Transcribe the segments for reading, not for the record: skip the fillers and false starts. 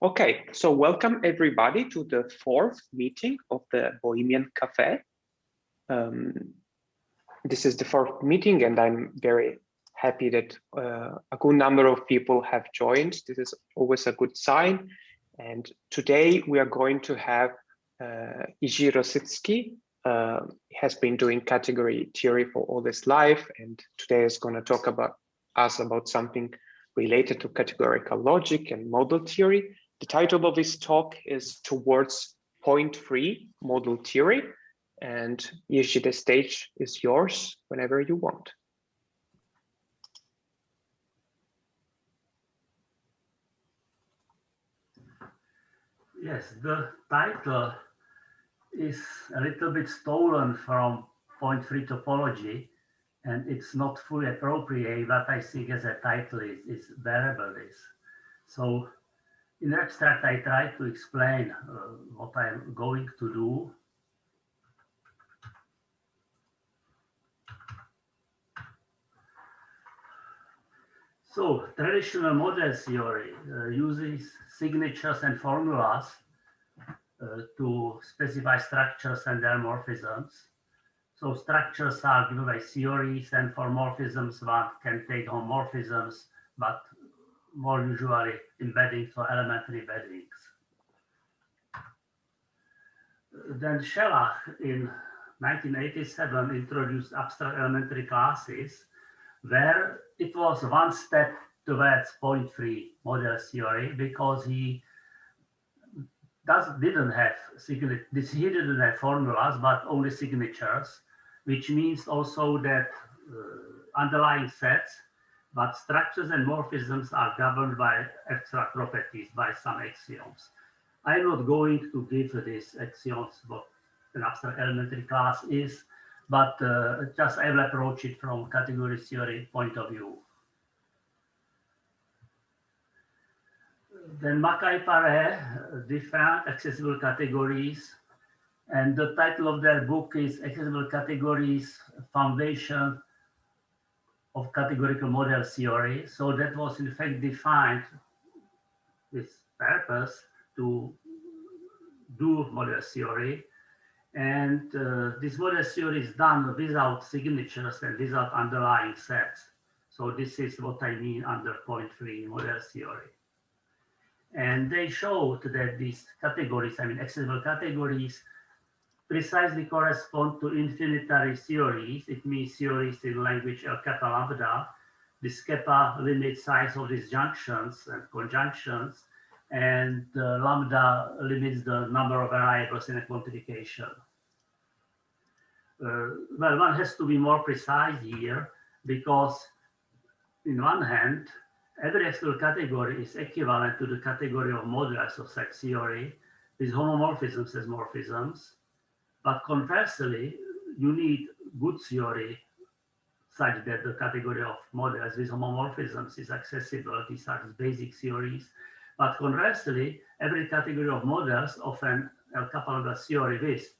Okay, so welcome everybody to the fourth meeting of the Bohemian Cafe. This is the fourth meeting and I'm very happy that a good number of people have joined. This is always a good sign. And today we are going to have Jiří Rosický. He has been doing category theory for all his life, and today is going to talk about something related to categorical logic and model theory. The title of his talk is Towards Point-Free Model Theory. And Jiří, the stage is yours whenever you want. Yes, the title is a little bit stolen from point-free topology, and it's not fully appropriate, but I think as a title is bearable this. So in abstract, I try to explain what I'm going to do. So traditional model theory uses signatures and formulas to specify structures and their morphisms. So structures are given by theories, and for morphisms, one can take homomorphisms, but more usually embeddings or elementary embeddings. Then Shelah in 1987 introduced abstract elementary classes, where it was one step towards point-free model theory, because he didn't have formulas, but only signatures, which means also that underlying sets, but structures and morphisms are governed by abstract properties, by some axioms. I'm not going to give these axioms what an abstract elementary class is, but just I will approach it from category theory point of view. Then Mackay-Paré defined accessible categories, and the title of their book is Accessible Categories, Foundation of Categorical Model Theory. So that was in fact defined with purpose to do model theory. And this model theory is done without signatures and without underlying sets. So this is what I mean under point-free model theory. And they showed that these categories, I mean accessible categories, precisely correspond to infinitary theories. It means theories in language L kappa lambda. This kappa limits size of these junctions and conjunctions, and lambda limits the number of variables in a quantification. Well, one has to be more precise here, because in one hand, every accessible category is equivalent to the category of models of such theory with homomorphisms as morphisms. But conversely, you need good theory such that the category of models with homomorphisms is accessible. These are basic theories. But conversely, every category of models of an L kappa lambda theory with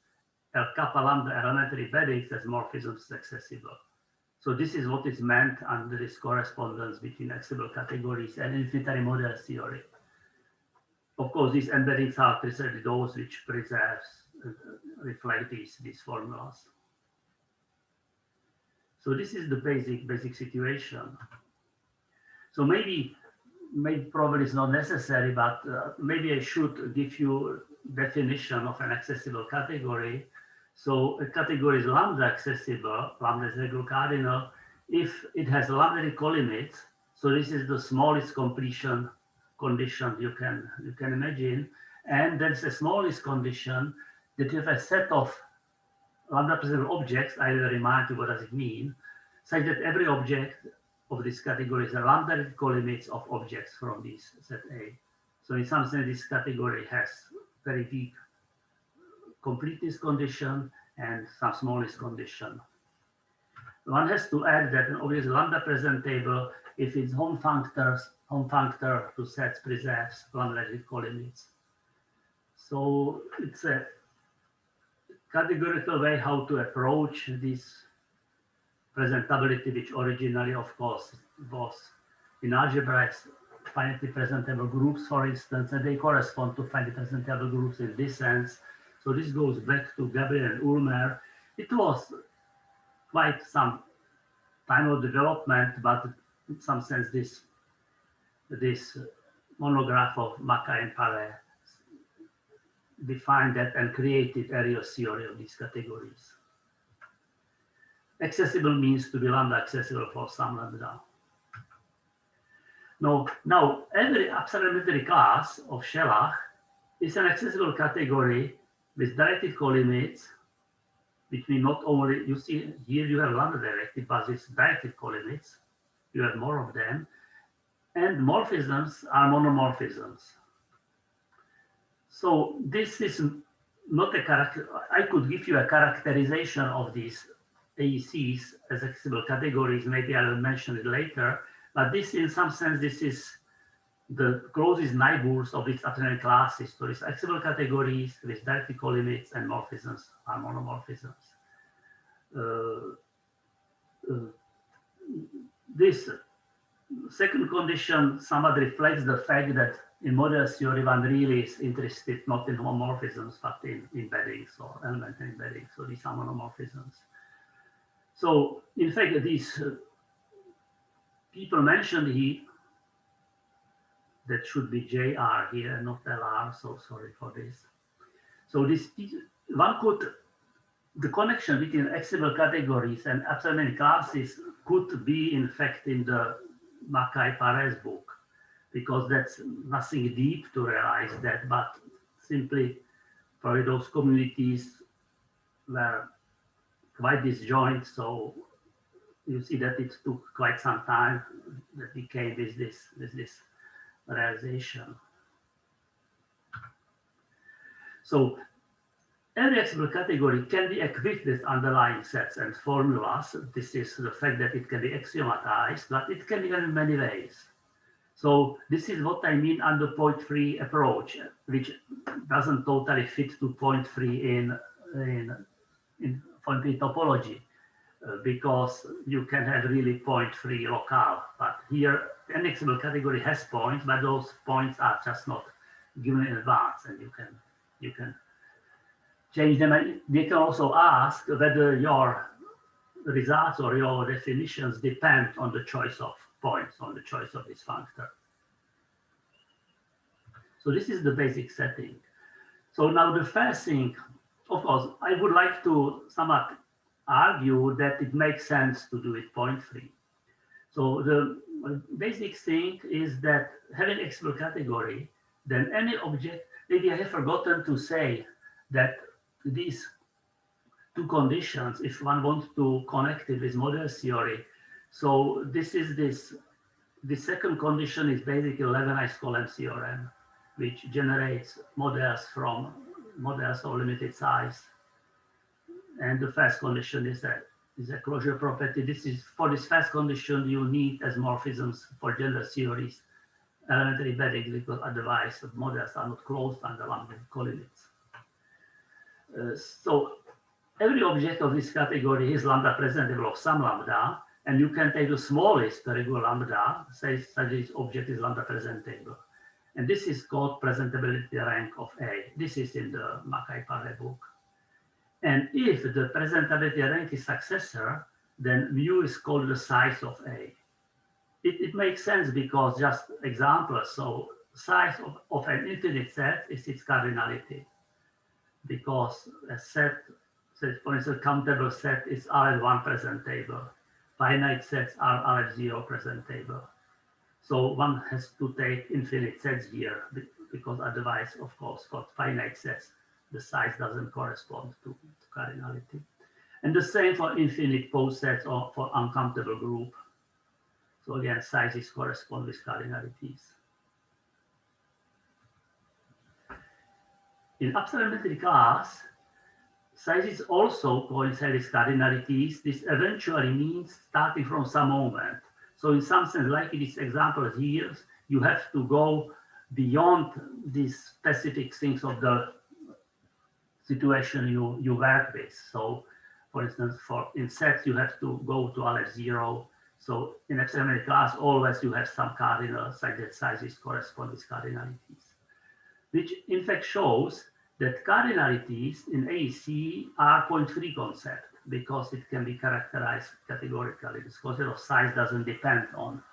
L kappa lambda elementary embeddings as morphisms is accessible. So this is what is meant under this correspondence between accessible categories and infinitary model theory. Of course, these embeddings are precisely those which reflect these formulas. So this is the basic situation. So maybe probably it's not necessary, but maybe I should give you definition of an accessible category. So a category is lambda accessible, lambda is regular cardinal, if it has lambda colimits. So this is the smallest completion condition you can imagine. And there's a smallest condition that you have a set of lambda present objects. I will remind you what does it mean, such that every object of this category is a lambda colimits of objects from this set A. So in some sense, this category has very weak completeness condition and some smallest condition. One has to add that an object is lambda presentable if its home functor to sets preserves lambda colimits. So it's a categorical way how to approach this presentability, which originally, of course, was in algebra finitely presentable groups, for instance, and they correspond to finitely presentable groups in this sense. So this goes back to Gabriel and Ulmer. It was quite some time of development, but in some sense this monograph of Mackay and Paré defined that and created area theory of these categories. Accessible means to be lambda accessible for some lambda. Now every absolutary class of Schellach is an accessible category with directed colimits, which mean not only, you see here you have lambda directed, but with directed colimits, you have more of them. And morphisms are monomorphisms. So this is not a character. I could give you a characterization of these AECs as accessible categories. Maybe I will mention it later. But this, in some sense, this is the closest neighbors of its absolute classes. So it's accessible categories with directed colimits, and morphisms are monomorphisms. This second condition somewhat reflects the fact that in model theory, one really is interested not in homomorphisms, but in embeddings or elementary embeddings. So these are monomorphisms. So in fact, these people mentioned here, that should be JR here, not LR, so sorry for this. So this, one could, the connection between accessible categories and absolute classes could be in fact in the Mackay-Paré's book, because that's nothing deep to realize that, but simply probably those communities were quite disjoint. So you see that it took quite some time that we came with this realization. So every accessible category can be equipped with underlying sets and formulas. This is the fact that it can be axiomatized, but it can be done in many ways. So this is what I mean under point-free approach, which doesn't totally fit to point-free in point-free topology, because you can have really point-free locale. But here, an accessible category has points, but those points are just not given in advance, and you can change them. And they can also ask whether your results or your definitions depend on the choice of points, on the choice of this functor. So this is the basic setting. So now the first thing, of course, I would like to somewhat argue that it makes sense to do it point-free. So the basic thing is that having accessible category, then any object, maybe I have forgotten to say that these two conditions, if one wants to connect it with model theory, so this is the second condition is basically Leibniz-Collen theorem, which generates models from models of limited size. And the first condition is a closure property. This is, for this first condition, you need as morphisms for gender theories, elementary embeddings, because otherwise the models are not closed under lambda colimits. So every object of this category is lambda presentable of some lambda, and you can take the smallest regular lambda, say such this object is lambda presentable. And this is called presentability rank of A. This is in the Mackay-Paré book. And if the presentability rank is successor, then mu is called the size of A. It makes sense because just examples, so size of an infinite set is its cardinality, because a set, for instance, countable set is RF1 presentable. Finite sets are RF0 presentable. So one has to take infinite sets here, because otherwise, of course, for finite sets, the size doesn't correspond to cardinality. And the same for infinite pose sets or for uncountable group. So again, sizes correspond with cardinalities. In absolute class, sizes also coincide with cardinalities. This eventually means starting from some moment. So in some sense, like in this example here, you have to go beyond these specific things of the situation you work with. So for instance, in sets, you have to go to Aleph 0. So in experimental class, always you have some cardinal such that sizes correspond with cardinalities, which in fact shows that cardinalities in AEC are point-free concept because it can be characterized categorically. This concept of size doesn't depend on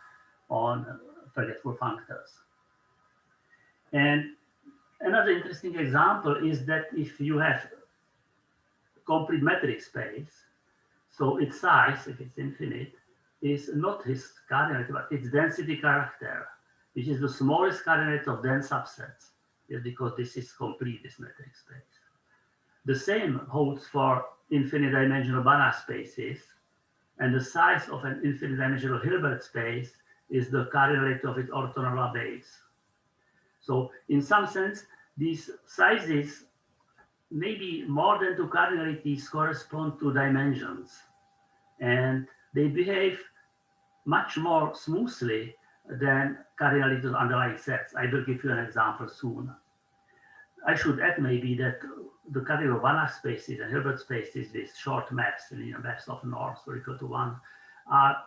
forgetful functors. And another interesting example is that if you have complete metric space, so its size, if it's infinite, is not its cardinality, but its density character, which is the smallest cardinality of dense subsets, because this is complete, this metric space. The same holds for infinite dimensional Banach spaces, and the size of an infinite dimensional Hilbert space is the cardinality of its orthonormal base. So in some sense, these sizes, maybe more than two cardinalities, correspond to dimensions, and they behave much more smoothly than cardinalities of underlying sets. I will give you an example soon. I should add maybe that the category of Banach spaces and Hilbert spaces with short maps, linear maps of norms or equal to 1, are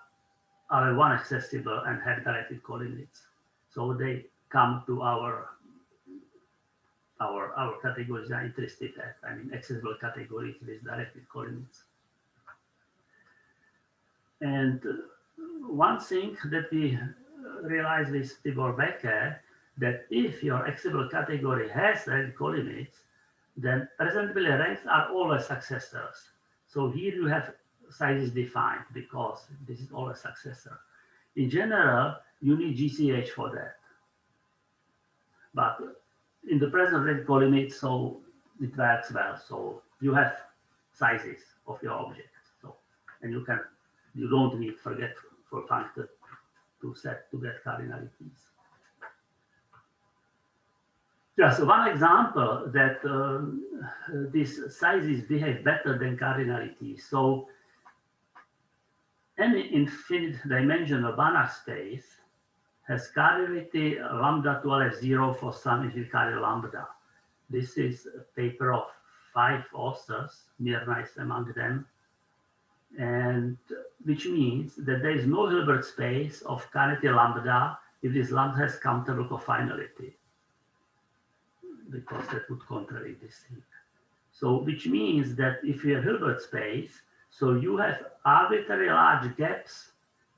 one accessible and have directed colimits. So they come to our categories are interested at, I mean, accessible categories with directed colimits. And one thing that we realized with Tibor Becker, that if your accessible category has directed colimits, then presentability ranks are always successors. So here you have sizes defined because this is always successor. In general, you need GCH for that. But in the presence of directed colimits, so it works well. So you have sizes of your objects. So, and you don't need forgetful functor to get cardinalities. Just one example that these sizes behave better than cardinalities. So any infinite dimensional Banach space has cardinality lambda to F0 for some infinite cardinal lambda. This is a paper of 5 authors, Mirna is among them, and which means that there is no Hilbert space of cardinality lambda if this lambda has countable cofinality, because that would contradict this thing. So which means that if you have Hilbert space, so you have arbitrarily large gaps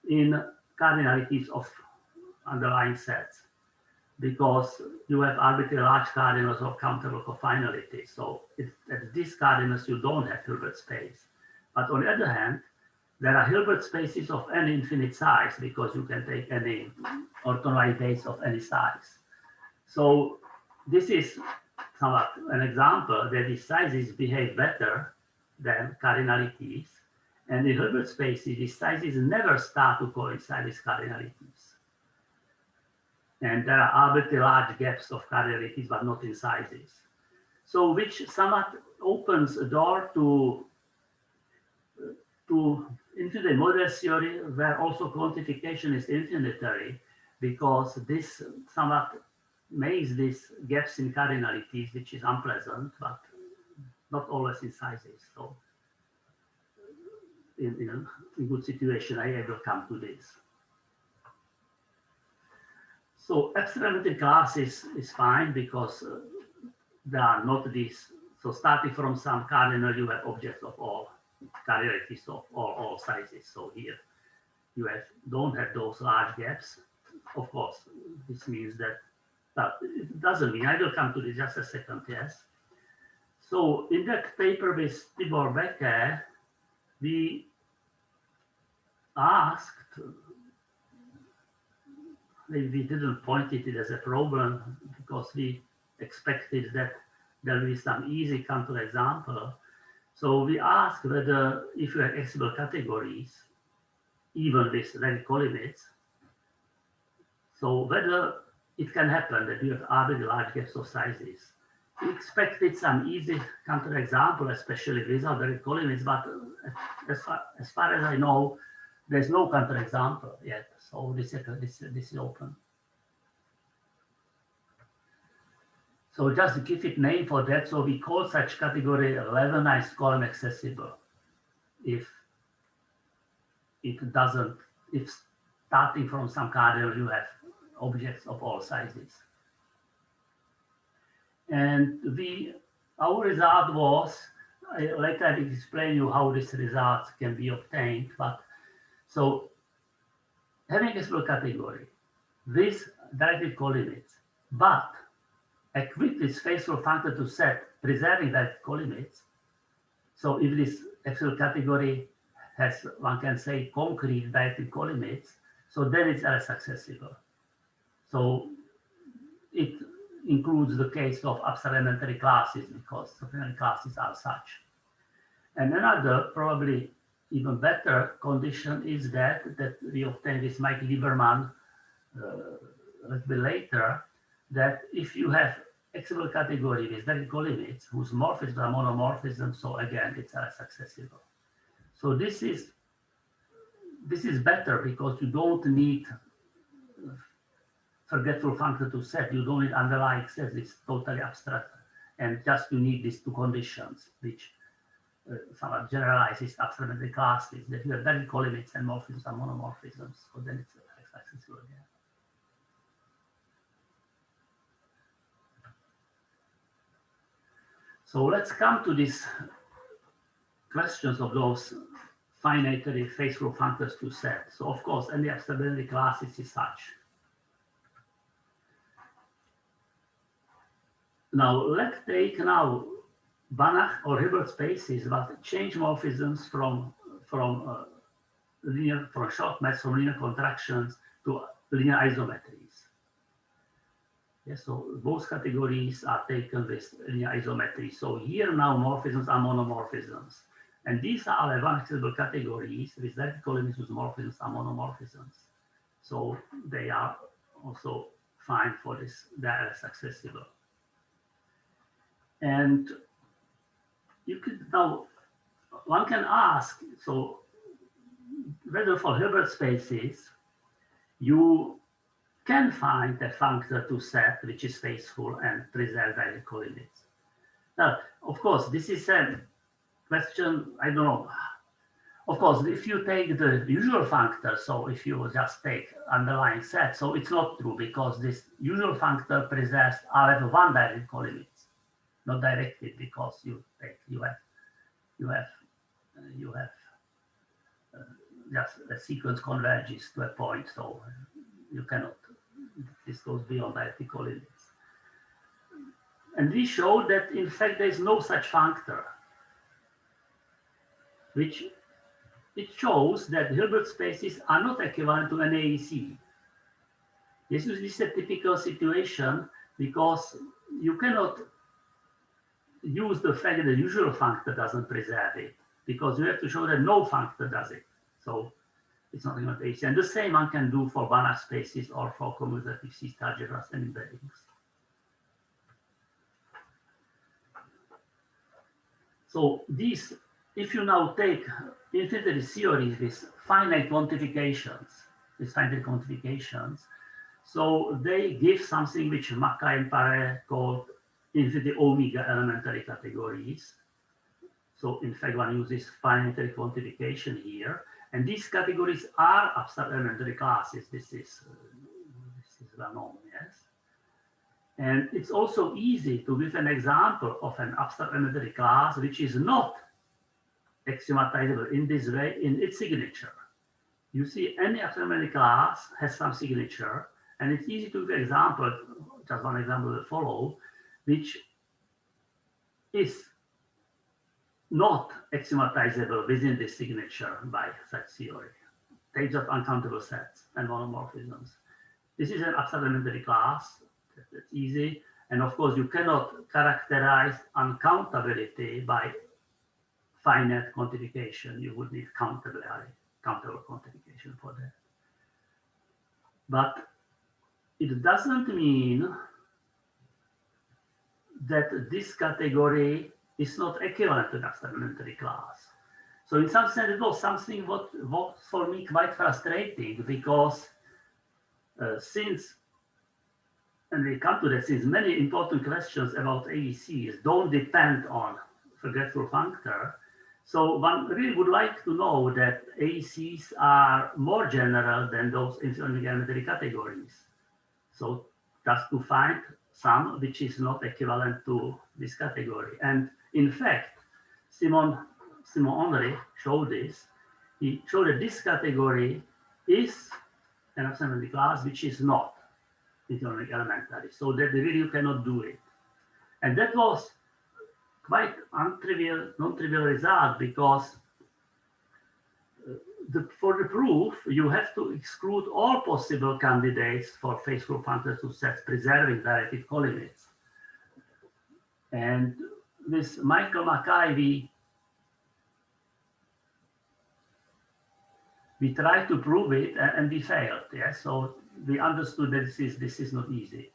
in cardinalities of underlying sets, because you have arbitrarily large cardinals of countable cofinality. So at these cardinals, you don't have Hilbert space. But on the other hand, there are Hilbert spaces of any infinite size, because you can take any orthonormal base of any size. So this is somewhat an example that these sizes behave better than cardinalities. And in Hilbert spaces, these sizes never start to coincide with cardinalities. And there are arbitrarily large gaps of cardinalities, but not in sizes. So which somewhat opens a door to infinite model theory, where also quantification is infinitary, because this somewhat makes these gaps in cardinalities, which is unpleasant, but not always in sizes. So in a good situation, I will come to this. So experimental class is fine because there are not these. So starting from some cardinal, you have objects of all cardinalities of all sizes. So here you don't have those large gaps. Of course, this means that, but it doesn't mean, I will come to this just a second, yes. So in that paper with Tibor Becker, we asked, maybe we didn't point it as a problem because we expected that there will be some easy counterexample. So we asked whether if you have accessible categories, even with directed colimits, so whether it can happen that you have arbitrarily large gaps of sizes. We expected some easy counterexample, especially without directed colimits, but as far as I know, there's no counterexample yet. So this is open. So just to give it name for that, so we call such category levelized column accessible if it doesn't if starting from some cardinal, you have objects of all sizes. And our result was, later I will explain you how these results can be obtained, but so having a small category with directed colimits, but equipped with faithful functor to set preserving directed colimits. So if this actual category has, one can say, concrete directed colimits, so then it's less accessible. So it includes the case of abstract elementary classes because supplementary classes are such. And another, probably even better condition is that we obtain with Mike Lieberman a little bit later, that if you have accessible category with directed colimits whose morphisms are monomorphisms, so again, it's less accessible. So this is better because you don't need forgetful functor to set. You don't need underlying sets. It's totally abstract, and just you need these two conditions, which somewhat generalizes abstract classes, that you have directed colimits and morphisms are monomorphisms. So then it's accessible again. So let's come to these questions of those finitely faithful functors to set. So of course, any abstract classes is such. Now let's take now Banach or Hilbert spaces, but change morphisms from short maths, from linear contractions to linear isometries. Yes, so both categories are taken with linear isometry. So here now morphisms are monomorphisms. And these are accessible categories with directed colimits whose morphisms are monomorphisms. So they are also fine for this, they are less accessible. And you could now, one can ask, so whether for Hilbert spaces, you can find a functor to set which is faithful and preserve directed colimits. Now, of course, this is a question, I don't know. Of course, if you take the usual functor, so if you just take underlying set, so it's not true because this usual functor preserves however one directed colimits, not directed because you have just the sequence converges to a point, so you cannot. This goes beyond directed colimits. And we showed that in fact there is no such functor, which it shows that Hilbert spaces are not equivalent to an AEC. This is a typical situation because you cannot use the fact that the usual functor doesn't preserve it because you have to show that no functor does it. So it's not even AEC. And the same one can do for Banach spaces or for commutative C-star algebras and embeddings. So these, if you now take infinity theories with finite quantifications, so they give something which Mackay and Paré called infinity omega elementary categories. So in fact, one uses finite quantification here. And these categories are abstract elementary classes. This is well known, yes. And it's also easy to give an example of an abstract elementary class which is not axiomatizable in this way in its signature. You see, any abstract elementary class has some signature, and it's easy to give an example, just one example will follow, which is not axiomatizable within this signature by such theory. Take just uncountable sets and monomorphisms. This is an abstract elementary class. That's easy. And of course, you cannot characterize uncountability by finite quantification. You would need countable quantification for that. But it doesn't mean that this category is not equivalent to an abstract elementary class. So in some sense, it was something what was for me quite frustrating because since, and we come to that, since many important questions about AECs don't depend on forgetful functor, So one really would like to know that ACs are more general than those infinite geometry categories. So just to find some which is not equivalent to this category. And in fact, Simon Henry showed this. He showed that this category is an assembly class which is not infinite elementary, so that really you cannot do it. And that was quite non-trivial result, because for the proof, you have to exclude all possible candidates for faithful functors to sets preserving directed colimits. And with Michael Mackay, we tried to prove it and we failed. Yes, so we understood that this is not easy.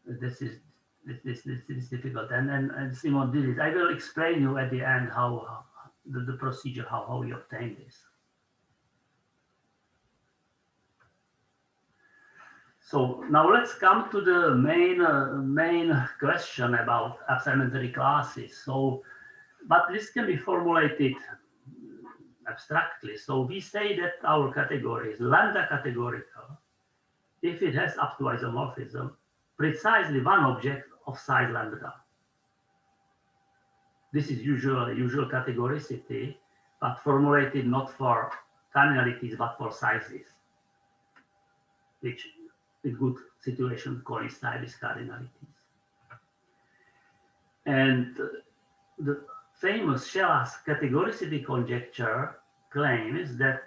This is difficult, and Simon did it. I will explain you at the end how the procedure, how we obtain this. So now let's come to the main question about elementary classes. So, but this can be formulated abstractly. So we say that our category is lambda categorical if it has up to isomorphism precisely one object of size lambda. This is usual categoricity, but formulated not for cardinalities but for sizes, which in good situation coincide with cardinalities. And the famous Shellach's categoricity conjecture claims that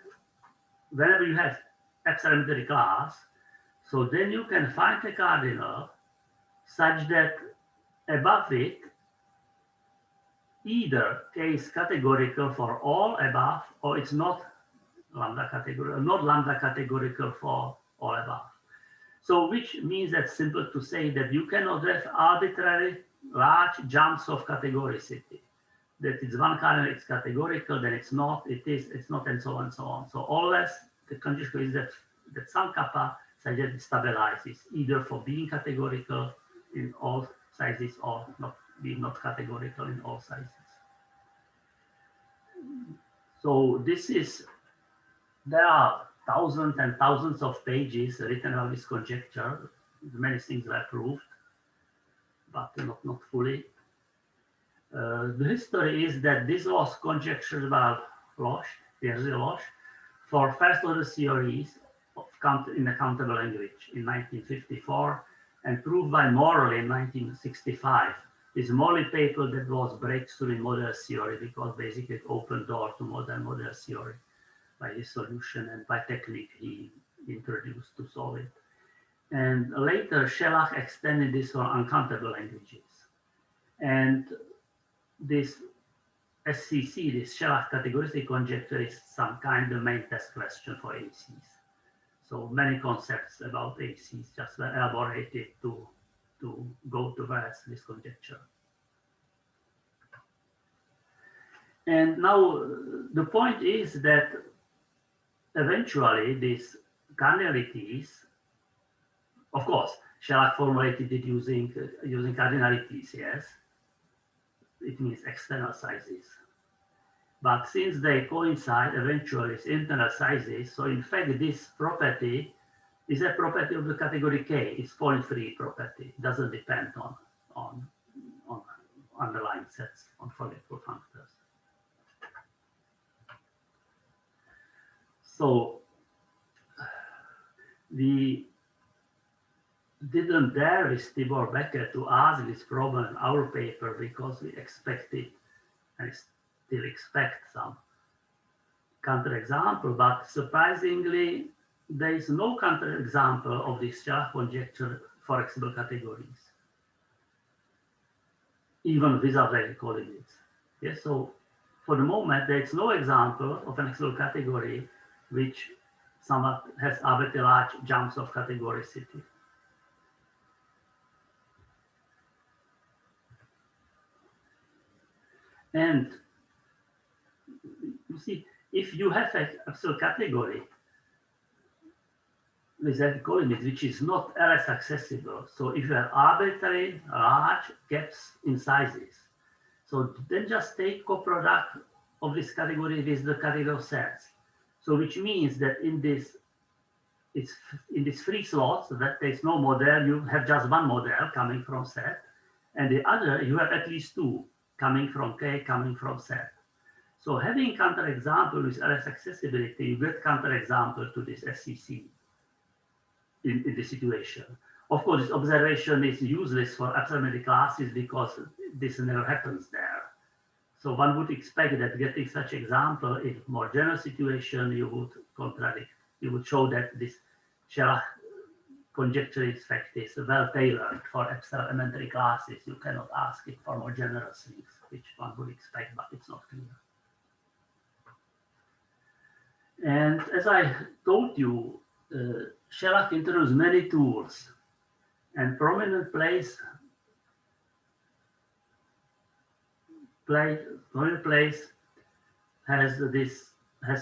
whenever you have epsilon class, so then you can find a cardinal such that above it either K is categorical for all above, or it's not lambda categorical for all above. So which means that simple to say that you cannot have arbitrary large jumps of categoricity. That it's one cardinal, it's categorical, then it's not, it's not, and so on and so on. So always the conjecture is that some kappa such that it stabilizes either for being categorical in all sizes or not being not categorical in all sizes. So there are thousands and thousands of pages written about this conjecture. Many things were proved, but not fully. The history is that this was conjectured by Jiří Rosický, for first order theories in the countable language in 1954, and proved by Morley in 1965. This Morley paper that was breakthrough in model theory, because basically it opened door to modern model theory by his solution and by technique he introduced to solve it. And later Shellach extended this for uncountable languages. And this SCC, this Shellach categoricity conjecture, is some kind of main test question for ACs. So many concepts about ACs just were elaborated to go towards this conjecture. And now the point is that eventually these cardinalities, of course, Shellach formulated it using cardinalities, yes. It means external sizes. But since they coincide eventually with internal sizes, so in fact this property is a property of the category K. It's point-free property. It doesn't depend on underlying sets, on forgetful functors. So we didn't dare with Tibor Becker to ask this problem in our paper, because we expected and still expect some counterexample, but surprisingly, there is no counterexample of this Shellach conjecture for flexible categories, even without radical limits. Yes, so for the moment, there is no example of an flexible category which somewhat has arbitrary large jumps of categoricity. And you see, if you have an absolute category with radical limits which is not LS accessible, so if you have arbitrary large gaps in sizes, So then just take coproduct of this category with the category of sets. So which means that in this free slots, that there's no model, you have just one model coming from set, and the other you have at least two coming from K, coming from set. So having counterexample with LS accessibility, you get counterexample to this SCC in this situation. Of course, this observation is useless for absolute classes because this never happens there. So one would expect that getting such example in more general situation, you would contradict, you would show that this Sherlock conjecture effect is well tailored for abstract elementary classes. You cannot ask it for more general things, which one would expect, but it's not clear. And as I told you, Sherlock introduced many tools, and prominent place has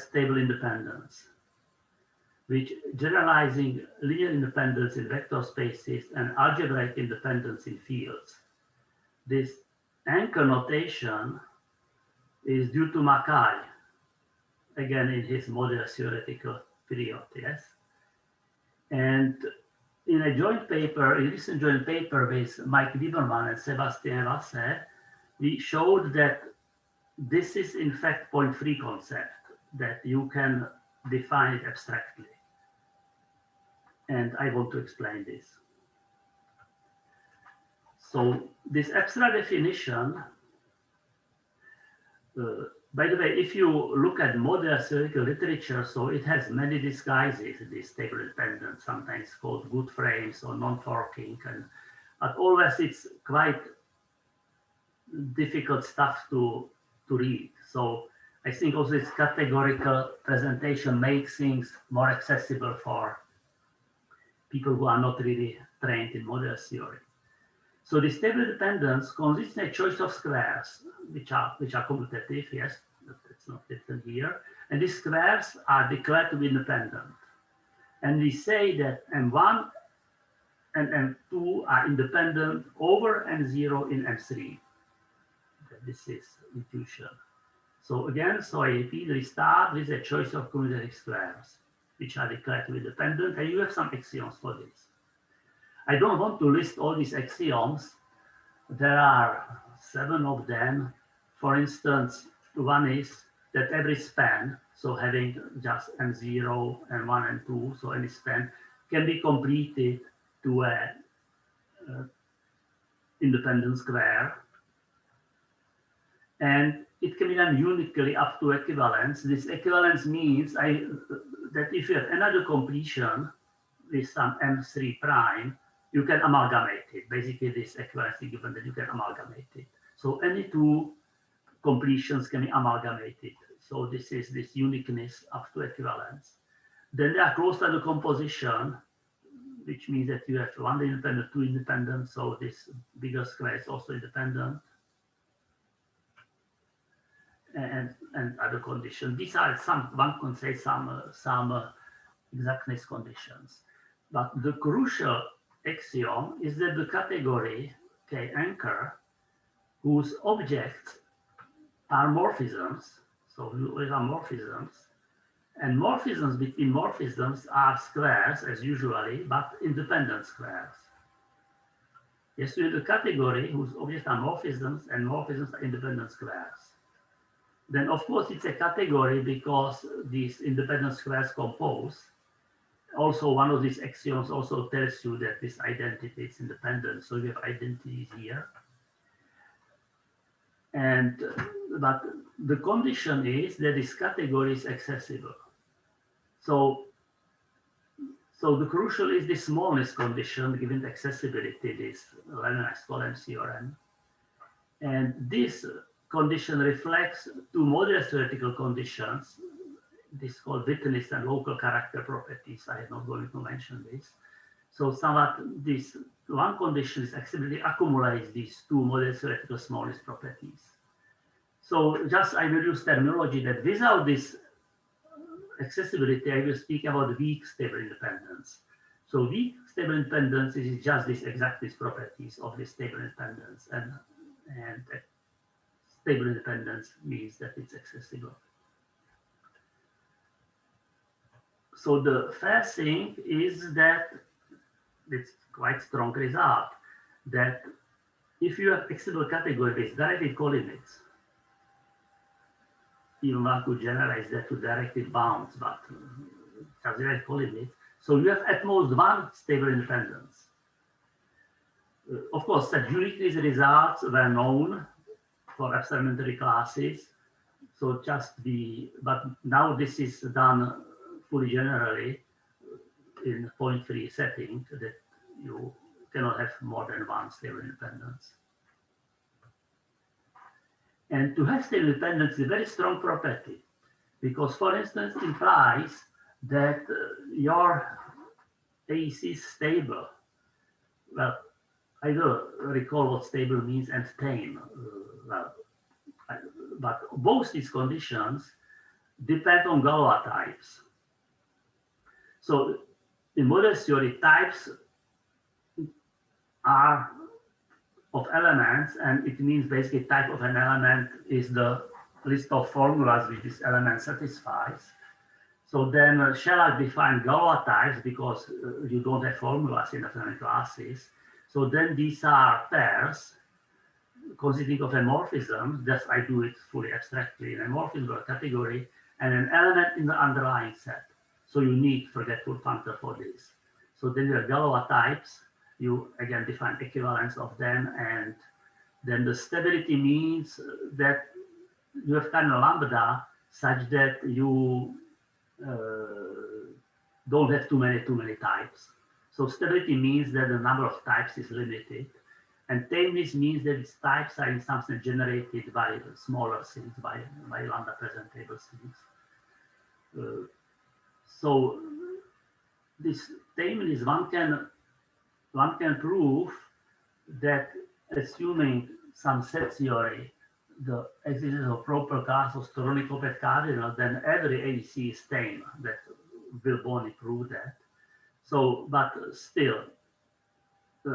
stable independence, which generalizing linear independence in vector spaces and algebraic independence in fields. This anchor notation is due to Mackay, again in his model theoretical period, yes. And in a joint paper, a recent joint paper with Mike Lieberman and Sébastien Vassé, we showed that this is in fact point-free concept, that you can define it abstractly. And I want to explain this. So this abstract definition, by the way, if you look at modern theoretical literature, so it has many disguises, this stable independence, sometimes called good frames or non-forking, but always it's quite difficult stuff to read. So I think also its categorical presentation makes things more accessible for people who are not really trained in model theory. So the stable independence consists in a choice of squares, which are commutative, yes, but it's not written here. And these squares are declared to be independent. And we say that M1 and M2 are independent over M0 in M3. This is intuition. So again, so I repeat, we start with a choice of commutative squares, which are declared to be independent, and you have some axioms for this. I don't want to list all these axioms. There are 7 of them. For instance, one is that every span, so having just M0 and 1 and 2, so any span can be completed to a independent square. And it can be done uniquely up to equivalence. This equivalence means that if you have another completion with some M3 prime, you can amalgamate it. Basically, this equivalence is given that you can amalgamate it. So any two completions can be amalgamated. So this is this uniqueness up to equivalence. Then they are close to the composition, which means that you have 1 independent, 2 independent. So this bigger square is also independent. And other conditions. These are one can say some exactness conditions. But the crucial axiom is that the category K anchor, whose objects are morphisms, so these are morphisms, and morphisms between morphisms are squares as usually, but independent squares. Yes, so the category whose objects are morphisms and morphisms are independent squares. Then of course it's a category because these independent squares compose. Also, one of these axioms also tells you that this identity is independent. So you have identities here. And but the condition is that this category is accessible. So the crucial is the smallness condition given the accessibility, this Leibniz-Cohen theorem. And this condition reflects two model theoretical conditions. This is called witness and local character properties. I am not going to mention this. So somewhat this one condition is accessibility accumulates these two model theoretical smallness properties. So just I will use terminology that without this accessibility, I will speak about weak stable independence. So weak stable independence is just this exact these properties of this stable independence. And stable independence means that it's accessible. So the first thing is that it's quite strong result that if you have accessible category with directed colimits, even one could generalize that to directed bounds, but just direct colimits. So you have at most one stable independence. Of course, that uniqueness results were known for experimentary classes. So but now this is done fully generally in point-free setting that you cannot have more than one stable independence. And to have stable independence is a very strong property because, for instance, implies that your AEC is stable. Well, I don't recall what stable means and tame. But both these conditions depend on Galois types. So in model theory, types are of elements, and it means basically type of an element is the list of formulas which this element satisfies. So then shall I define Galois types because you don't have formulas in different classes. So then these are pairs consisting of a morphism, just I do it fully abstractly in a morphism or category, and an element in the underlying set. So you need forgetful functor for this. So then you have Galois types, you again define equivalence of them, and then the stability means that you have kind of lambda such that you don't have too many types. So stability means that the number of types is limited. And tameness means that its types are in some sense generated by smaller things, by lambda presentable things. So this tameness, one can prove that assuming some set theory, the existence of proper class of Storonikov cardinal, then every AEC is tame. That Will Bonney proved that. So, but still,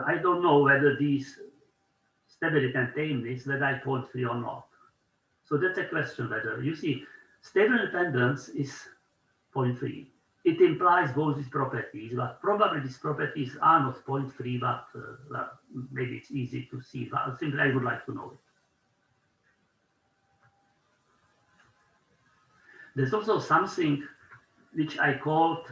I don't know whether these stability and tameness, whether I point free or not. So that's a question whether, you see, stable independence is point free. It implies both these properties, but probably these properties are not point free, but maybe it's easy to see, but simply I would like to know it. There's also something which I called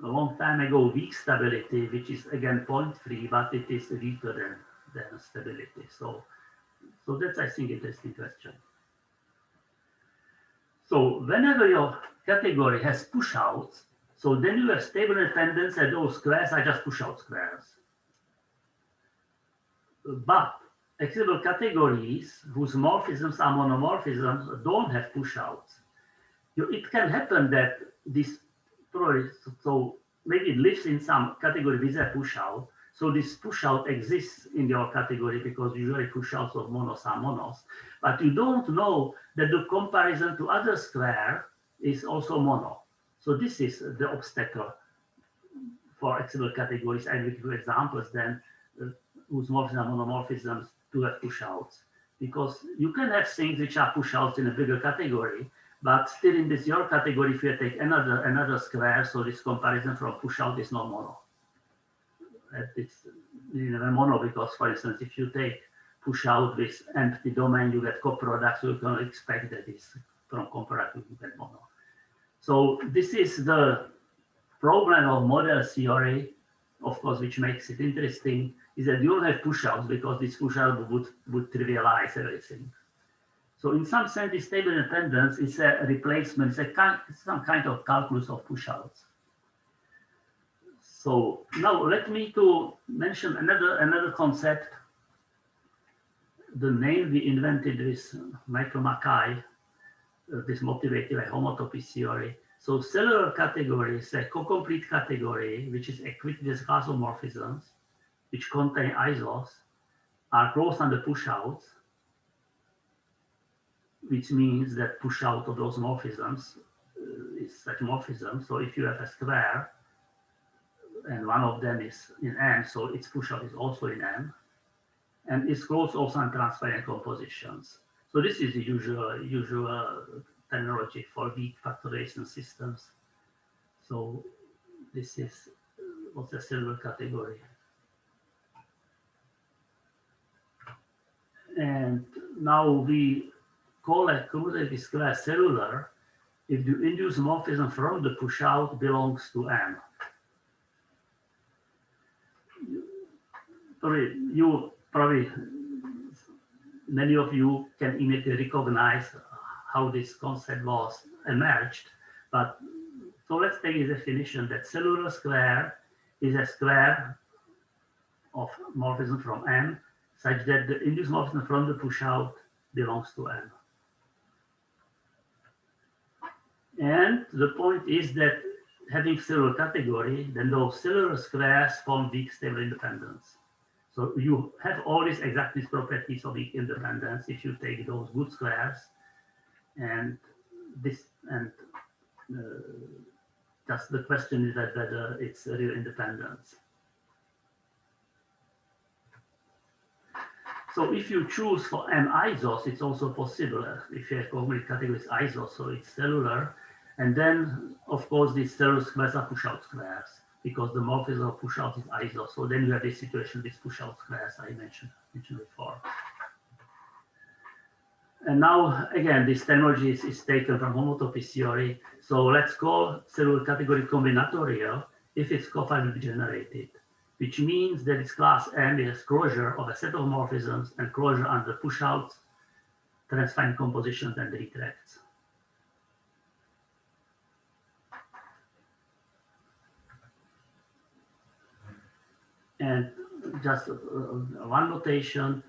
a long time ago weak stability, which is again point free, but it is weaker than stability. So that's, I think, interesting question. So whenever your category has push-outs, so then you have stable independence, and those squares are just push-out squares. But accessible categories whose morphisms are monomorphisms don't have push-outs. It can happen that this, so maybe it lives in some category with a push-out. So this push-out exists in your category because usually push-outs of monos are monos. But you don't know that the comparison to other square is also mono. So this is the obstacle for accessible categories. I will give you examples then whose morphisms are monomorphisms to have push-outs. Because you can have things which are push-outs in a bigger category, but still in this your category, if you take another square, so this comparison from push-out is not mono. It's mono because, for instance, if you take push-out with empty domain, you get coproducts, so you can expect that it's from comparative you get mono. So this is the problem of model theory, of course, which makes it interesting, is that you don't have push-outs because this push-out would trivialize everything. So in some sense, this stable independence is a replacement, it's some kind of calculus of push-outs. So now let me to mention another concept, the name we invented with Michael Mackay, this motivated by homotopy theory. So cellular category is a co-complete category, which is equipped with class of morphisms, which contain isos, are closed under push-outs, which means that push-out of those morphisms is such morphism. So if you have a square, and one of them is in M, so its push-out is also in M, and it's closed also on transparent compositions. So this is the usual terminology for weak factorization systems. So this is what's a cellular category. And now we call a commutative square cellular if the induced morphism from the push-out belongs to M. Probably many of you can immediately recognize how this concept was emerged. But so let's take the definition that cellular square is a square of morphism from M such that the induced morphism from the push-out belongs to M. And the point is that having cellular category, then those cellular squares form weak stable independence. So you have all these exactness properties of weak independence if you take those good squares, and this just the question is that whether it's a real independence. So if you choose for M isos, it's also possible if you have cognitive categories isos, so it's cellular, and then of course these cellular squares are push-out squares, because the morphism of push-out is iso. So then you have this situation with push-out squares I mentioned before. And now, again, this terminology is taken from homotopy theory. So let's call cellular category combinatorial if it's cofinally generated, which means that its class M is closure of a set of morphisms and closure under push-outs, transfine compositions, and retracts. And just one notation,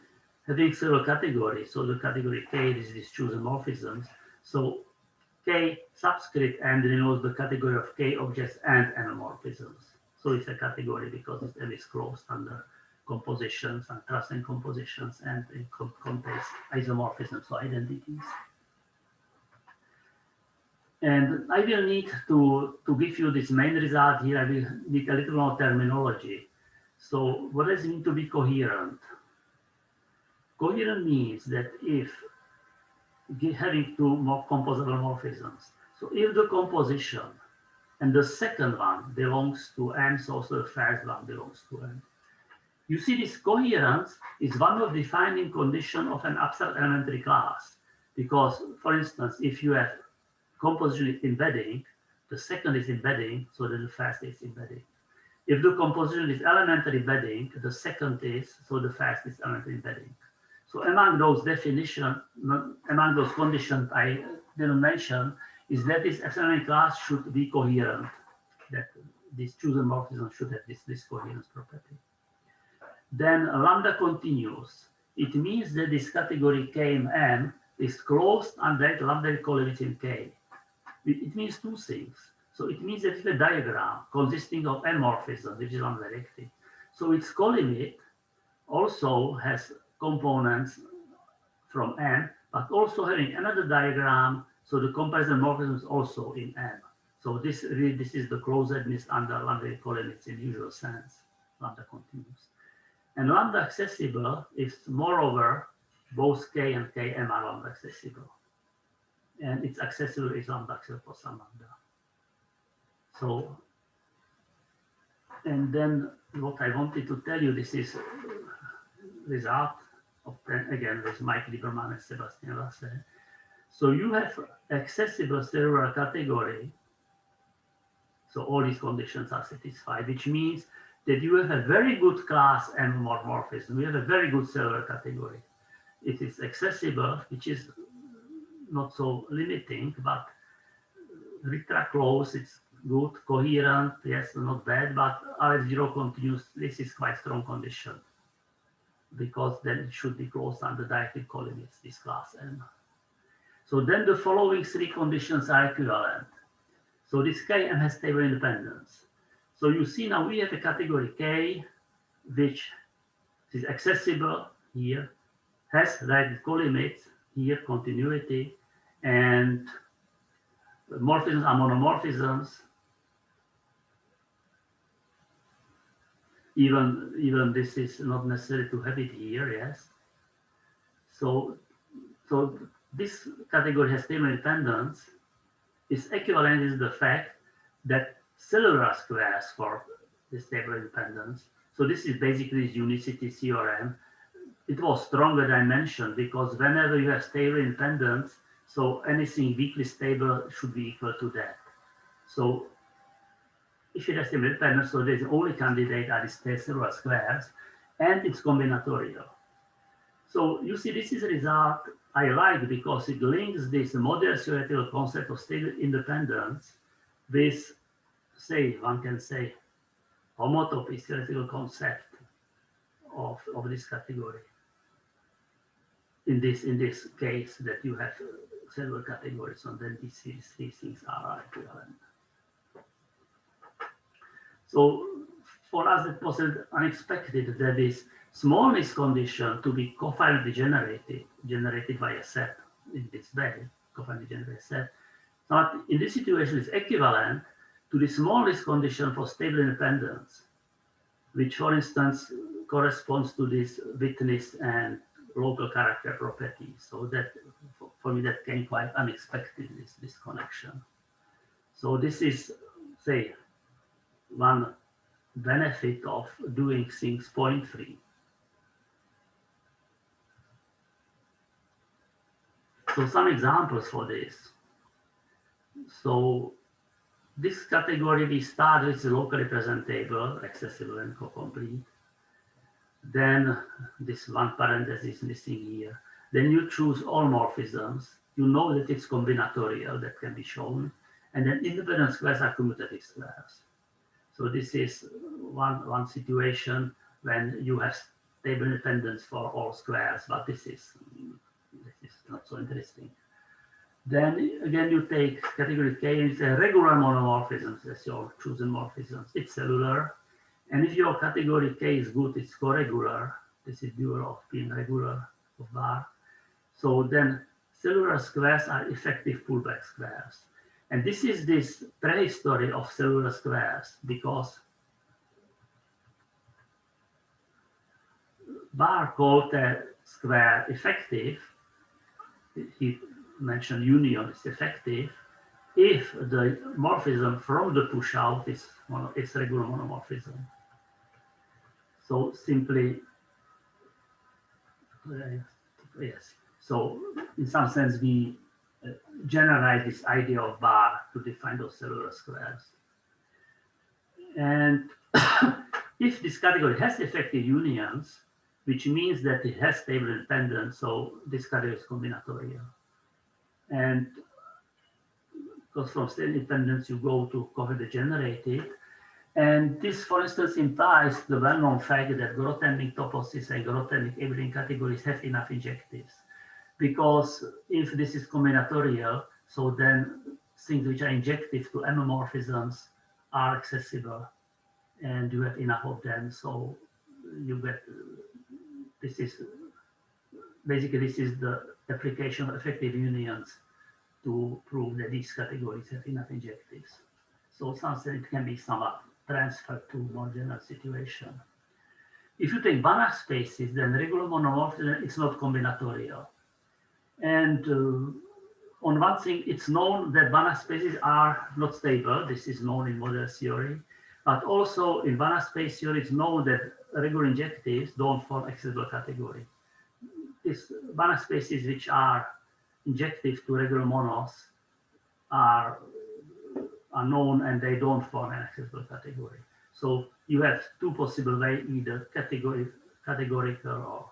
having several categories. So the category K is these chosen morphisms. So K subscript M denotes the category of K objects and M morphisms. So it's a category because it is closed under compositions and transcend compositions, and it contains isomorphisms, so identities. And I will need to give you this main result here. I will need a little more terminology. So what does it mean to be coherent? Coherent means that if having two more composable morphisms, so if the composition and the second one belongs to M, so also the first one belongs to M. You see, this coherence is one of the defining conditions of an abstract elementary class. Because, for instance, if you have composition embedding, the second is embedding, so then the first is embedding. If the composition is elementary embedding, the second is, so the first is elementary embedding. So among those definitions, among those conditions I didn't mention, is that this epsilon class should be coherent, that this chosen morphism should have this coherence property. Then lambda continuous. It means that this category K and M is closed under lambda equivalence in K. It means two things. So it means that it's a diagram consisting of M morphisms, which is undirected. So its colimit also has components from M, but also having another diagram, so the comparison morphism is also in M. So this is the closedness under lambda colimits in usual sense, lambda continuous. And lambda accessible is moreover both K and Km are lambda accessible. And its accessible is lambda accessible for some lambda. So, and then what I wanted to tell you, this is result of, again, with Mike Lieberman and Sebastian Lasse. So you have accessible cellular category. So all these conditions are satisfied, which means that you have a very good class M morphism. We have a very good cellular category. It is accessible, which is not so limiting, but retract close, it's good, coherent, yes, not bad, but RF0 continuous, this is quite strong condition, because then it should be closed under directed colimits, this class M. So then the following three conditions are equivalent. So this Km has stable independence. So you see now we have a category K, which is accessible here, has directed colimits here, continuity, and morphisms are monomorphisms. Even this is not necessary to have it here, yes. So So this category has stable independence is equivalent is the fact that cellular squares for the stable independence. So this is basically this unicity theorem. It was stronger than mentioned because whenever you have stable independence, so anything weakly stable should be equal to that. So if it has stable independence, so the only candidate are the cellular squares, and it's combinatorial. So you see, this is a result I like because it links this model theoretical concept of stable independence with, say, one can say, homotopy theoretical concept of this category. In this case, that you have several categories, and then these three things are equivalent. So for us, it was unexpected that this smallness condition to be cofinitely generated by a set in this way, cofinitely generated set. But in this situation, is equivalent to the smallness condition for stable independence, which, for instance, corresponds to this witness and local character property. So that, for me, that came quite unexpected, this connection. So this is, say, one benefit of doing things point-free. So some examples for this. So this category, we start with the locally presentable, accessible, and co-complete. Then this one parenthesis missing here. Then you choose all morphisms. You know that it's combinatorial, that can be shown. And then independent squares are commutative squares. So this is one situation when you have stable independence for all squares, but this is not so interesting. Then again, you take category K and it's a regular monomorphisms as your chosen morphisms. It's cellular. And if your category K is good, it's co-regular. This is dual of being regular of bar. So then cellular squares are effective pullback squares. And this is this prehistory of cellular squares because Bar called a square effective. He mentioned union is effective if the morphism from the push out is regular monomorphism. So simply, yes. So in some sense, we generalize this idea of bar to define those cellular squares. And if this category has effective unions, which means that it has stable independence, so this category is combinatorial. And because from stable independence, you go to cofinitely generated. And this, for instance, implies the well-known fact that Grothendieck toposes and Grothendieck Evelyn categories have enough injectives. Because if this is combinatorial, so then things which are injective to M-morphisms are accessible, and you have enough of them. So you get, this is the application of effective unions to prove that these categories have enough injectives. So something it can be somewhat transferred to more general situation. If you take Banach spaces, then regular monomorphism is not combinatorial. And on one thing, it's known that Banach spaces are not stable. This is known in model theory. But also in Banach space theory, it's known that regular injectives don't form accessible category. These Banach spaces which are injective to regular monos are known and they don't form an accessible category. So you have two possible ways, either categorical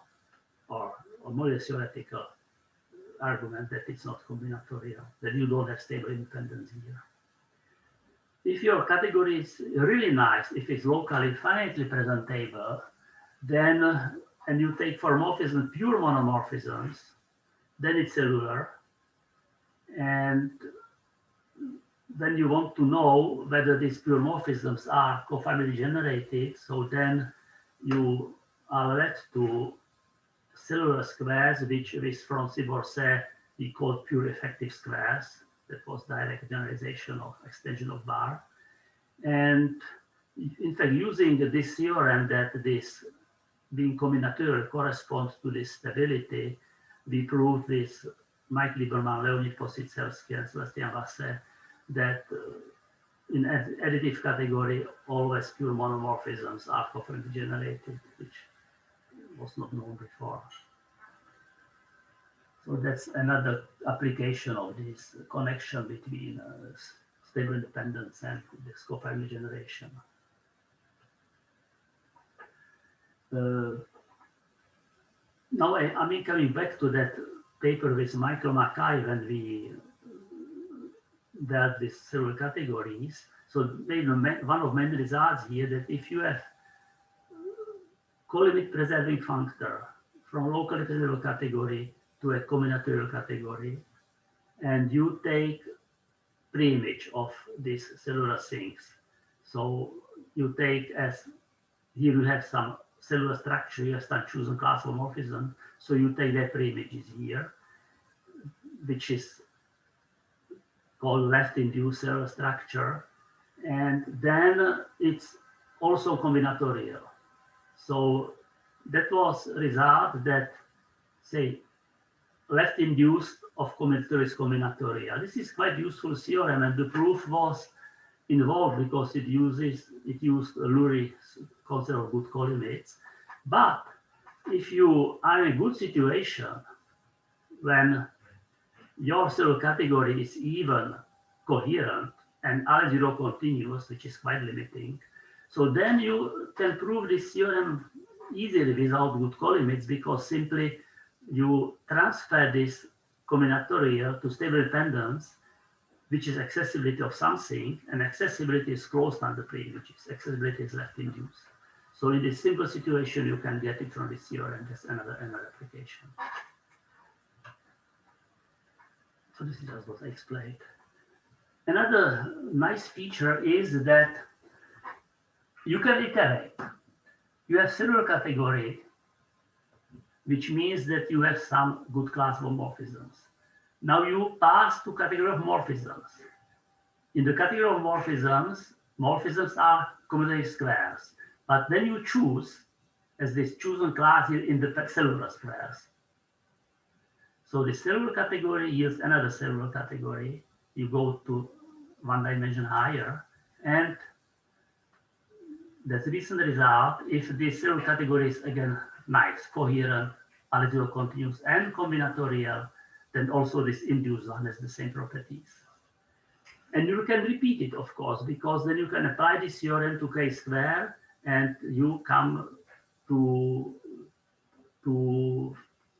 or model theoretical argument that it's not combinatorial, that you don't have stable independence here. If your category is really nice, if it's locally finitely presentable, then, and you take for morphism pure monomorphisms, then it's cellular. And then you want to know whether these pure morphisms are cofinitely generated. So then you are led to cellular squares, which from Cibourset we call pure effective squares. That was direct generalization of extension of bar. And in fact, using this theorem that this being combinatorial corresponds to this stability, we proved this, Mike Lieberman, Leonid Positselsky, and Sebastian Vasse, that in additive category, always pure monomorphisms are covalently generated, which was not known before. So that's another application of this connection between stable independence and this covalent generation. Now I'm coming back to that paper with Michael Mackay when we dealt with several categories. So one of many results here that if you have co-limit preserving functor from locally preservable category to a combinatorial category, and you take pre-image of these cellular sinks. So you take as, here you have some cellular structure, you have some chosen class homomorphism. So you take that pre-images here, which is called left-induced cellular structure. And then it's also combinatorial. So that was a result that, say, left-induced of combinatorial is combinatorial. This is quite useful theorem, and the proof was involved because it used Lurie's concept of good colimits. But if you are in a good situation when your cellular category is even coherent and R0 continuous, which is quite limiting, so then you can prove this theorem easily without good colimits, because simply you transfer this combinatorial to stable dependence, which is accessibility of something, and accessibility is closed under pre-images. Accessibility is left induced. So in this simple situation, you can get it from this theorem. That's another application. So this is just what I explained. Another nice feature is that you can iterate. You have cellular category, which means that you have some good class homomorphisms. Now you pass to category of morphisms. In the category of morphisms, morphisms are combinatorial squares, but then you choose as this chosen class in the cellular squares. So the cellular category yields another cellular category. You go to one dimension higher, and that's the recent result. If this cellular category is again nice, coherent, R0 continuous, and combinatorial, then also this induced one has the same properties. And you can repeat it, of course, because then you can apply this theorem to K square, and you come to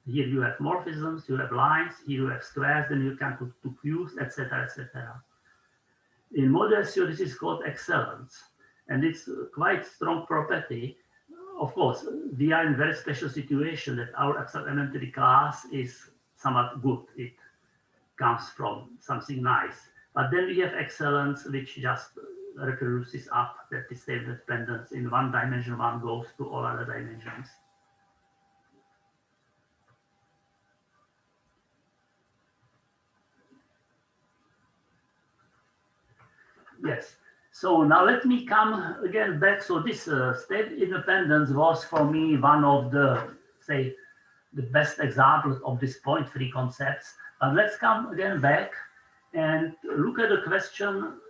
here you have morphisms, you have lines, here you have squares, then you can put two cubes, etc., etc. In model SEO, this is called excellence, and it's quite strong property. Of course, we are in a very special situation that our abstract elementary class is somewhat good. It comes from something nice. But then we have excellence, which just reproduces up that the stable dependence in one dimension, one goes to all other dimensions. Yes. So now let me come again back. So this state independence was for me one of the, say, the best examples of this point-free concepts. But let's come again back and look at the question.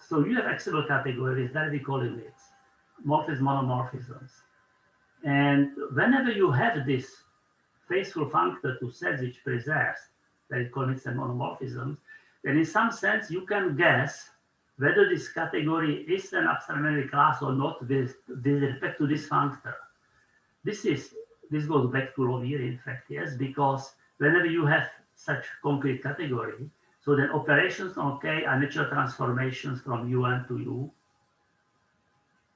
So you have accessible categories that we call limits, morphisms, monomorphisms. And whenever you have this faithful functor to sets which preserves, that we call limits and monomorphisms, then in some sense you can guess whether this category is an abstract elementary class or not with respect to this functor. This goes back to Lovier, in fact, yes, because whenever you have such concrete category, so then operations on K are natural transformations from UN to U.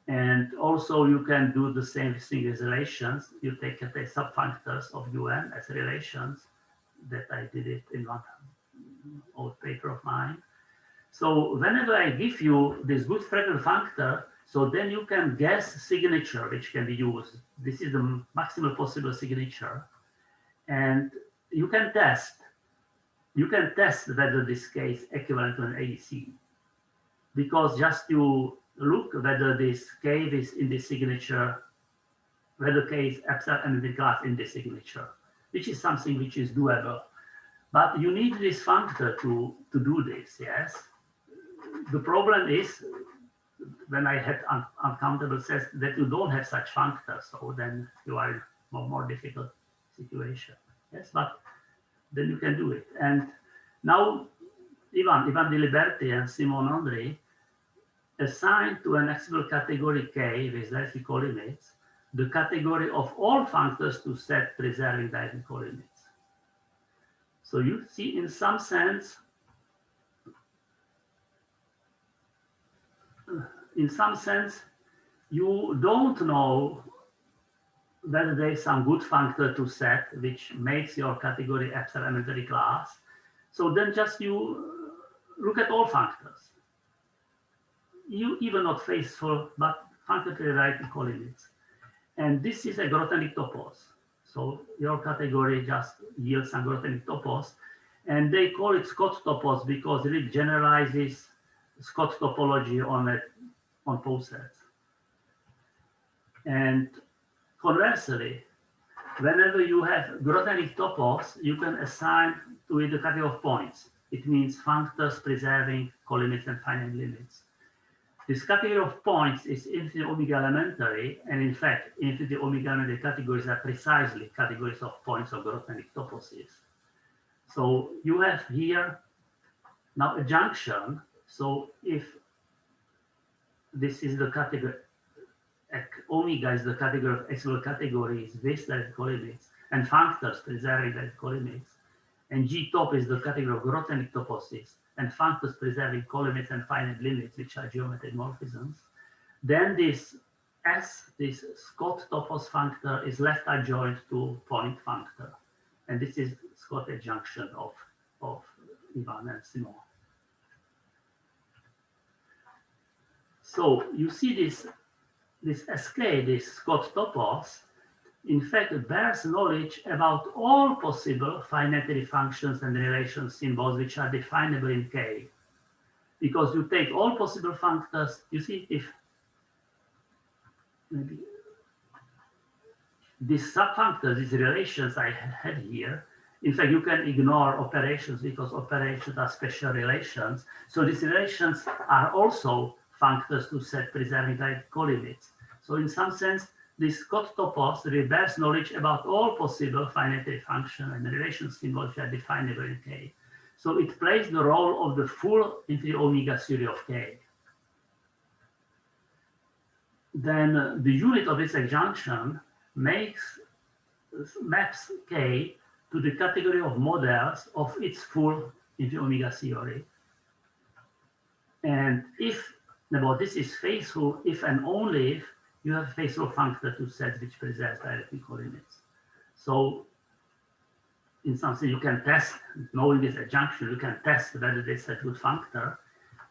And also you can do the same thing with relations. You take subfunctors of UN as relations, that I did it in one old paper of mine. So whenever I give you this good fractal functor, so then you can guess signature which can be used. This is the maximal possible signature. And you can test whether this K is equivalent to an AEC. Because just you look whether this K is in this signature, whether K is abstract elementary class in this signature. which is something which is doable. But you need this functor to do this, yes? The problem is, when I had uncountable sets, that you don't have such functors, so then you are in a more difficult situation. Yes, but then you can do it. And now Ivan de Liberty and Simon André assigned to an accessible category K with directly colimits the category of all functors to set preserving directly colimits. So you see, in some sense, you don't know whether there is some good functor to set which makes your category abstract elementary class. So then just you look at all functors. You even not faithful, but functor directly colimits. And this is a Grothendieck topos. So your category just yields some Grothendieck topos. And they call it Scott topos because it generalizes Scott topology on posets. And conversely, whenever you have Grothendieck topos, you can assign to it the category of points. It means functors preserving colimits and finite limits. This category of points is infinity omega elementary, and in fact, infinity omega elementary categories are precisely categories of points of Grothendieck toposes. So you have here now a junction. So if this is the category, omega is the category of accessible categories with direct colimits and functors preserving direct colimits, and G top is the category of Grothendieck toposes and functors preserving colimits and finite limits, which are geometric morphisms, then this S, this Scott topos functor, is left adjoint to point functor. And this is Scott adjunction of Ivan and Simon. So you see this SK, this Scott topos, in fact, bears knowledge about all possible finitary functions and relation symbols which are definable in K. Because you take all possible functors, you see, if maybe these subfunctors, these relations I had here, in fact, you can ignore operations because operations are special relations. So these relations are also functors to set preserving direct colimits. So in some sense, this Scott topos bears knowledge about all possible finitary function and relation symbols that are definable in K. So it plays the role of the full infinity omega theory of K. Then the unit of this adjunction maps K to the category of models of its full infinity omega theory. And if, now this is faithful if and only if you have a faithful functor to set which preserves directly colimits. So in some sense, you can test, knowing this adjunction, you can test whether this is a good functor.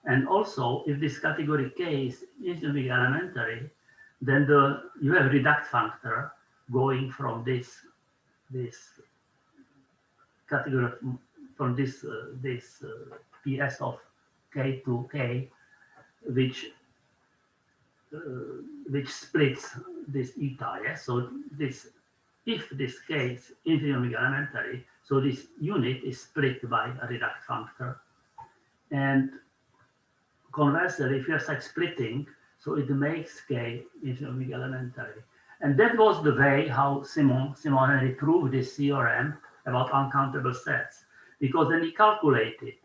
And also, if this category K is infinitely elementary, then you have a reduct functor going from this category, from this PS of K to K, which splits this eta. Yes? So this, if this K is infinitely elementary, so this unit is split by a reduct functor. And conversely, if you have such splitting, so it makes K infinitely elementary. And that was the way how Simon Henry proved this theorem about uncountable sets, because then he calculated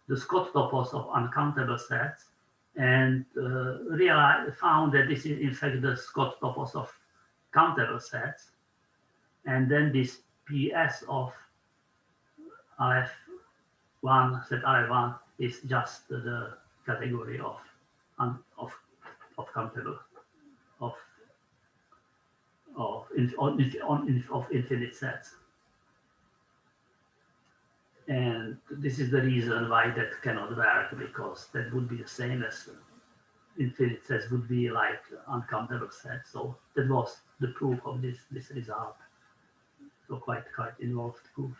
the Scott topos of uncountable sets and found that this is in fact the Scott topos of countable sets. And then this PS of Aleph1, set Aleph1 is just the category of countable, of infinite sets. And this is the reason why that cannot work, because that would be the same as infinite sets would be like uncountable sets. So that was the proof of this result. So quite involved proof.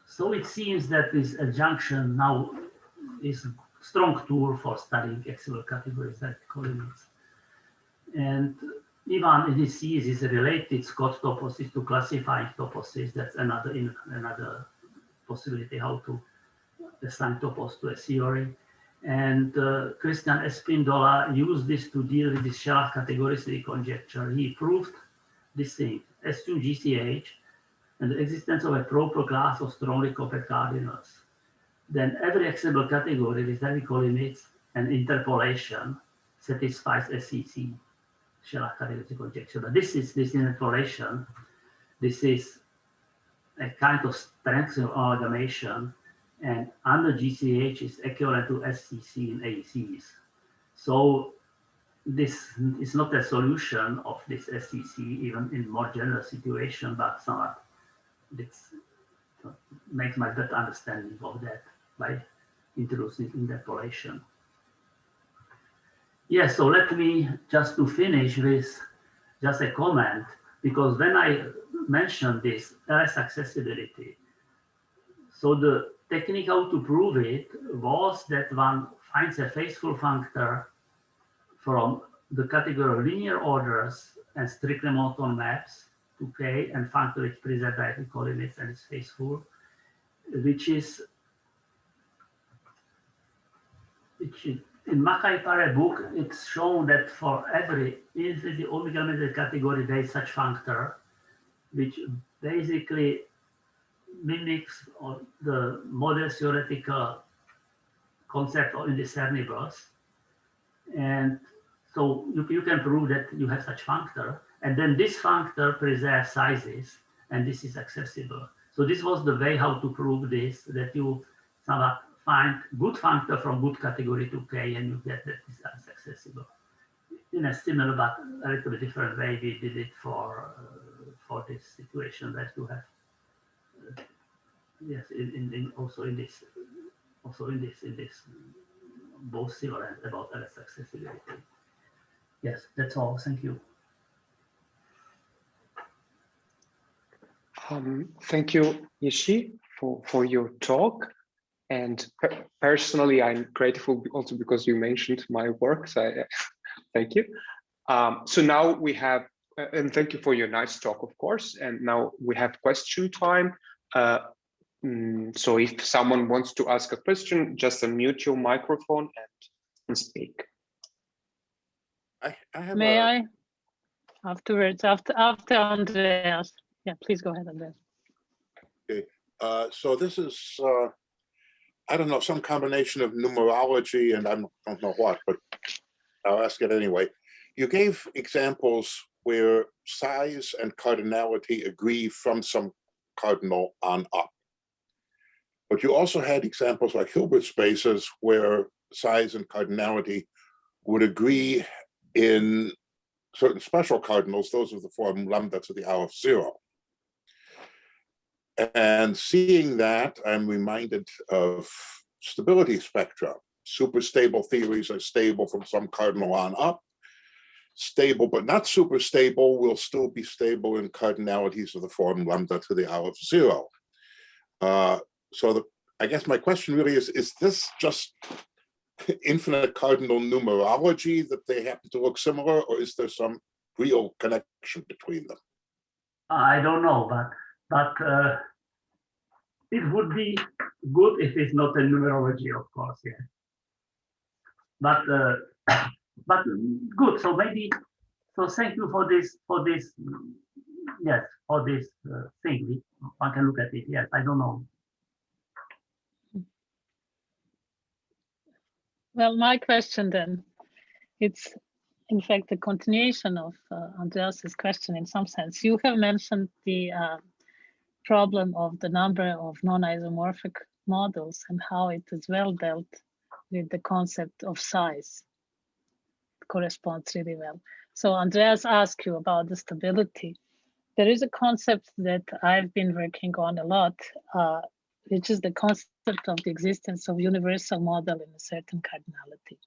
So it seems that this adjunction now is a strong tool for studying accessible categories like colimits. And Ivan in his thesis related Scott toposes to classifying toposes. That's another possibility how to assign topos to a theory. And Christian Espindola used this to deal with the Shelach categoricity conjecture. He proved this thing, S2 GCH, and the existence of a proper class of strongly coupled cardinals. Then every accessible category with radical limits and interpolation satisfies SEC, Shelach categoricity conjecture. But this interpolation, this is a kind of strength of amalgamation, and under GCH is equivalent to SCC in ACs. So this is not a solution of this SCC, even in more general situation, but somewhat this makes my better understanding of that by introducing interpolation. Yes, so let me just to finish with just a comment, because when I mentioned this LS accessibility, so the technique how to prove it was that one finds a faithful functor from the category of linear orders and strictly monotone maps to K, and functor which preserves radical limits and is faithful, which is in Mackay Pare book, it's shown that for every infinitely omega measured category, there is such functor, which basically mimics the model theoretical concept of indiscernibles. And so you can prove that you have such functor, and then this functor preserves sizes, and this is accessible. So this was the way how to prove this, that you somewhat find good functor from good category to K, and you get that this is accessible. In a similar but a little bit different way, we did it for this situation that you have. Yes, also in this both civil and about LS accessibility. Yes, that's all. Thank you. Thank you, Jiří, for your talk. And personally, I'm grateful also because you mentioned my work. So thank you. So now we have, and thank you for your nice talk, of course. And now we have question time. So if someone wants to ask a question, just unmute your microphone and speak. May I? Afterwards, after Andreas. Yeah, please go ahead, Andreas. Okay, so this is, I don't know, some combination of numerology and I don't know what, but I'll ask it anyway. You gave examples where size and cardinality agree from some cardinal on up. But you also had examples like Hilbert spaces where size and cardinality would agree in certain special cardinals, those of the form lambda to the Aleph 0. And seeing that, I'm reminded of stability spectra. Super stable theories are stable from some cardinal on up. Stable but not super stable will still be stable in cardinalities of the form lambda to the Aleph 0. So I guess my question really is this just infinite cardinal numerology that they happen to look similar, or is there some real connection between them? I don't know, but it would be good if it's not a numerology, of course, yeah. But good. So maybe. So thank you for this. Yes, for this thing. One can look at it. Yes, I don't know. Well, my question then, it's in fact a continuation of Andreas's question in some sense. You have mentioned the problem of the number of non-isomorphic models and how it is well dealt with the concept of size. It corresponds really well. So Andreas asked you about the stability. There is a concept that I've been working on a lot, which is the concept of the existence of universal model in a certain cardinality.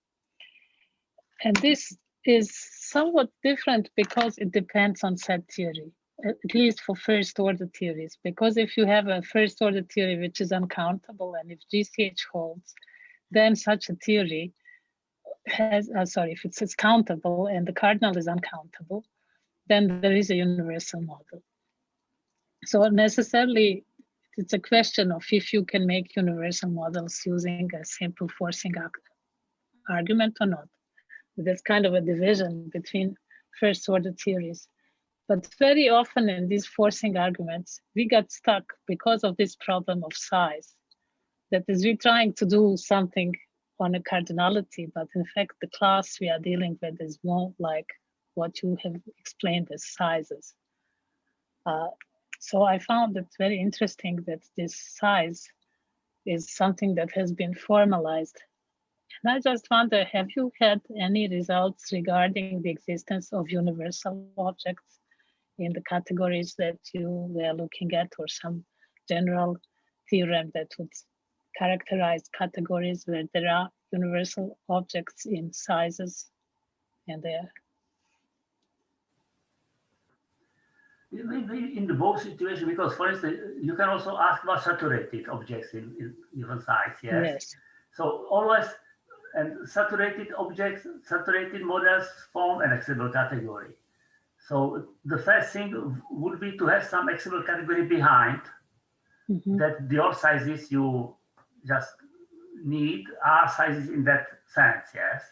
And this is somewhat different because it depends on set theory, at least for first order theories. Because if you have a first order theory which is uncountable, and if GCH holds, then such a theory has, if it's countable and the cardinal is uncountable, then there is a universal model. So necessarily, it's a question of if you can make universal models using a simple forcing argument or not. There's kind of a division between first order theories. But very often in these forcing arguments, we get stuck because of this problem of size. That is, we're trying to do something on a cardinality, but in fact, the class we are dealing with is more like what you have explained as sizes. So I found it very interesting that this size is something that has been formalized. And I just wonder, have you had any results regarding the existence of universal objects in the categories that you were looking at, or some general theorem that would characterize categories where there are universal objects in sizes and there? Maybe in the both situation, because for instance, you can also ask about saturated objects in given size, yes? Yes. So always, and saturated objects, saturated models form an accessible category. So the first thing would be to have some accessible category behind that the all sizes you just need are sizes in that sense, yes?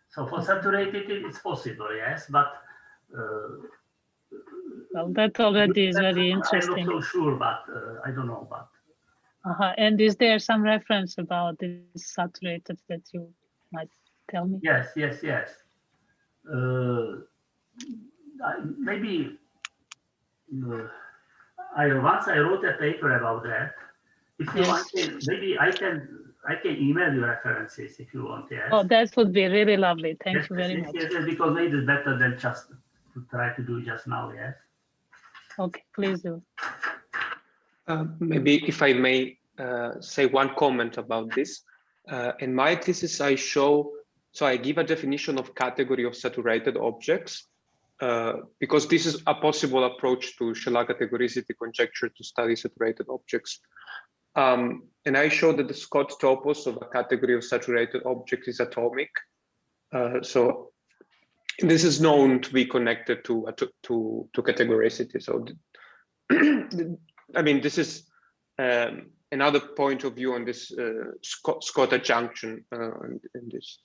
So for saturated, it's possible, yes, but well, that already is very interesting. I'm not so sure, but I don't know. But and is there some reference about this saturated that you might tell me? Yes. Maybe once I wrote a paper about that. If you want, maybe I can email you references if you want. Yes. Oh, that would be really lovely. Thank you very much. Yes, because maybe it's better than just to try to do it just now. Yes. Okay, please do. Maybe if I may say one comment about this. In my thesis, I give a definition of category of saturated objects, because this is a possible approach to Shelah categoricity conjecture to study saturated objects. And I show that the Scott topos of a category of saturated objects is atomic. So this is known to be connected to categoricity. So I mean, this is another point of view on this Scott adjunction in this.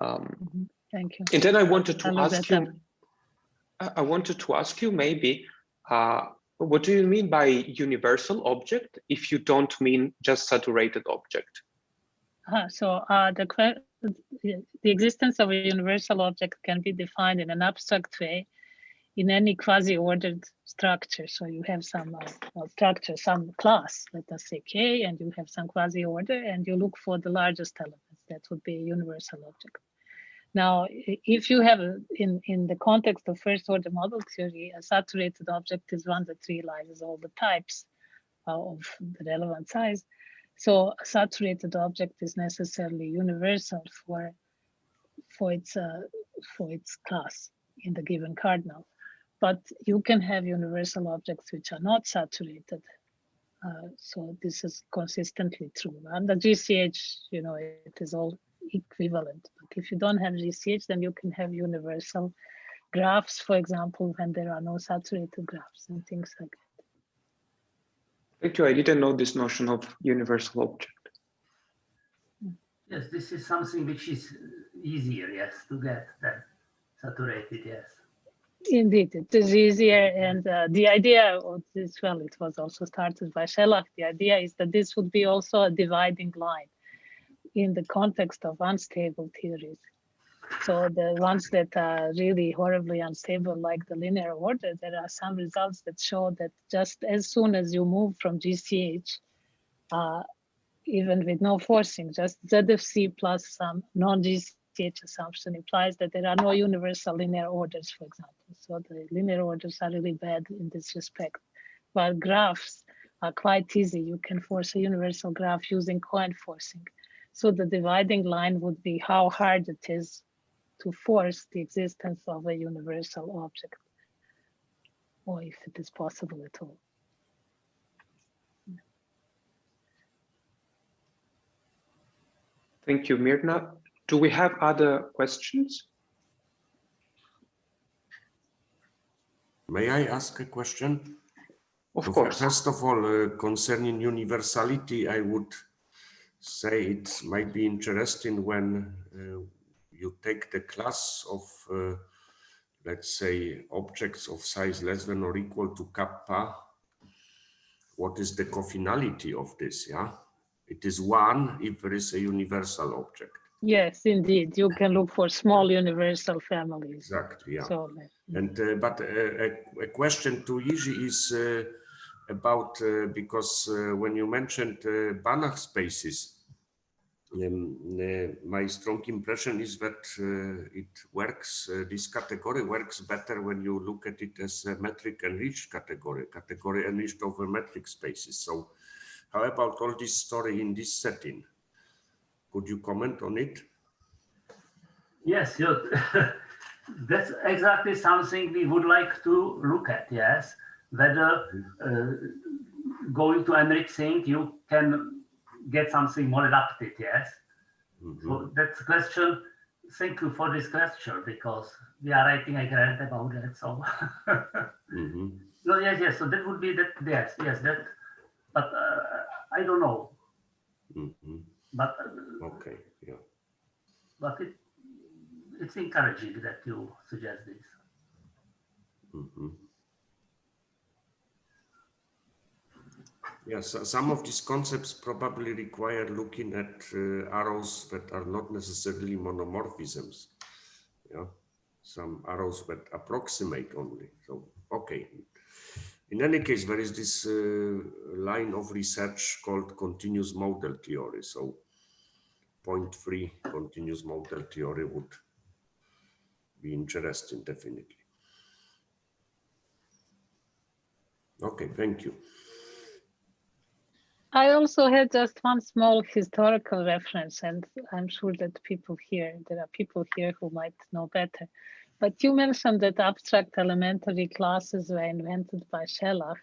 Thank you. And then I wanted to ask you maybe, what do you mean by universal object if you don't mean just saturated object? So the existence of a universal object can be defined in an abstract way in any quasi-ordered structure. So you have some structure, some class, let us say K, and you have some quasi-order, and you look for the largest elements. That would be a universal object. Now, if you have, in the context of first order model theory, a saturated object is one that realizes all the types of the relevant size. So a saturated object is necessarily universal for its class in the given cardinal. But you can have universal objects which are not saturated. So this is consistently true. Under GCH, it is all equivalent. But if you don't have GCH, then you can have universal graphs, for example, when there are no saturated graphs and things like that. Thank you. I didn't know this notion of universal object. Yes, this is something which is easier, yes, to get than saturated, yes. Indeed, it is easier. And the idea of this, well, it was also started by Shelah. The idea is that this would be also a dividing line in the context of unstable theories. So the ones that are really horribly unstable, like the linear order, there are some results that show that just as soon as you move from GCH, even with no forcing, just ZFC plus some non-GCH assumption implies that there are no universal linear orders, for example. So the linear orders are really bad in this respect. While graphs are quite easy. You can force a universal graph using coin forcing. So the dividing line would be how hard it is to force the existence of a universal object, or if it is possible at all. Thank you, Mirna. Do we have other questions? may I ask a question? Of course. First of all, concerning universality, I would say it might be interesting when you take the class of, let's say, objects of size less than or equal to kappa. What is the cofinality of this? Yeah, it is 1 if there is a universal object. Yes, indeed. You can look for small universal families. Exactly, yeah. So, and but a question to Jiří is about, because when you mentioned Banach spaces, my strong impression is that it works, this category works better when you look at it as a metric enriched category enriched over metric spaces. So how about all this story in this setting? Could you comment on it? Yes, that's exactly something we would like to look at, yes. Whether going to enriching, you can get something more adapted, yes. So that's the question. Thank you for this question, because we are writing a grant about that. So no, yes. So that would be that. Yes, that. But I don't know. But okay, yeah. But it's encouraging that you suggest this. Yes, some of these concepts probably require looking at arrows that are not necessarily monomorphisms. Yeah, some arrows that approximate only. So, okay. In any case, there is this line of research called continuous model theory. So, point 3 continuous model theory would be interesting, definitely. Okay, thank you. I also had just one small historical reference, and I'm sure that there are people here who might know better. But you mentioned that abstract elementary classes were invented by Schellach,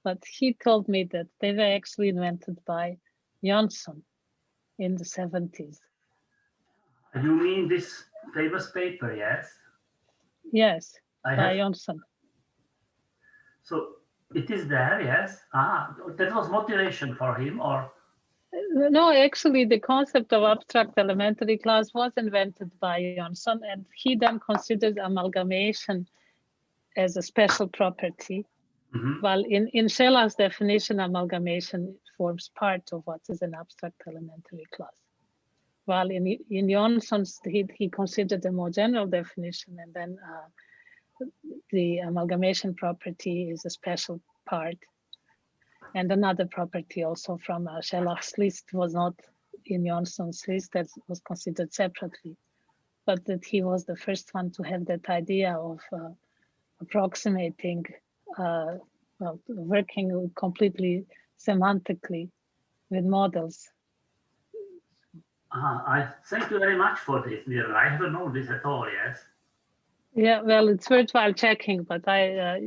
but he told me that they were actually invented by Johnson in the 70s. You mean this famous paper, yes? Yes, by Johnson. So it is there, yes? That was motivation for him, or? No, actually, the concept of abstract elementary class was invented by Johnson, and he then considered amalgamation as a special property. While in Schellach's definition, amalgamation forms part of what is an abstract elementary class. While in Johnson's, he considered a more general definition, and then the amalgamation property is a special part. And another property also from Schellach's list was not in Johnson's list, that was considered separately, but that he was the first one to have that idea of approximating, working completely semantically with models. I thank you very much for this, Mira. I haven't known this at all, yes? Yeah, well, it's worthwhile checking, but I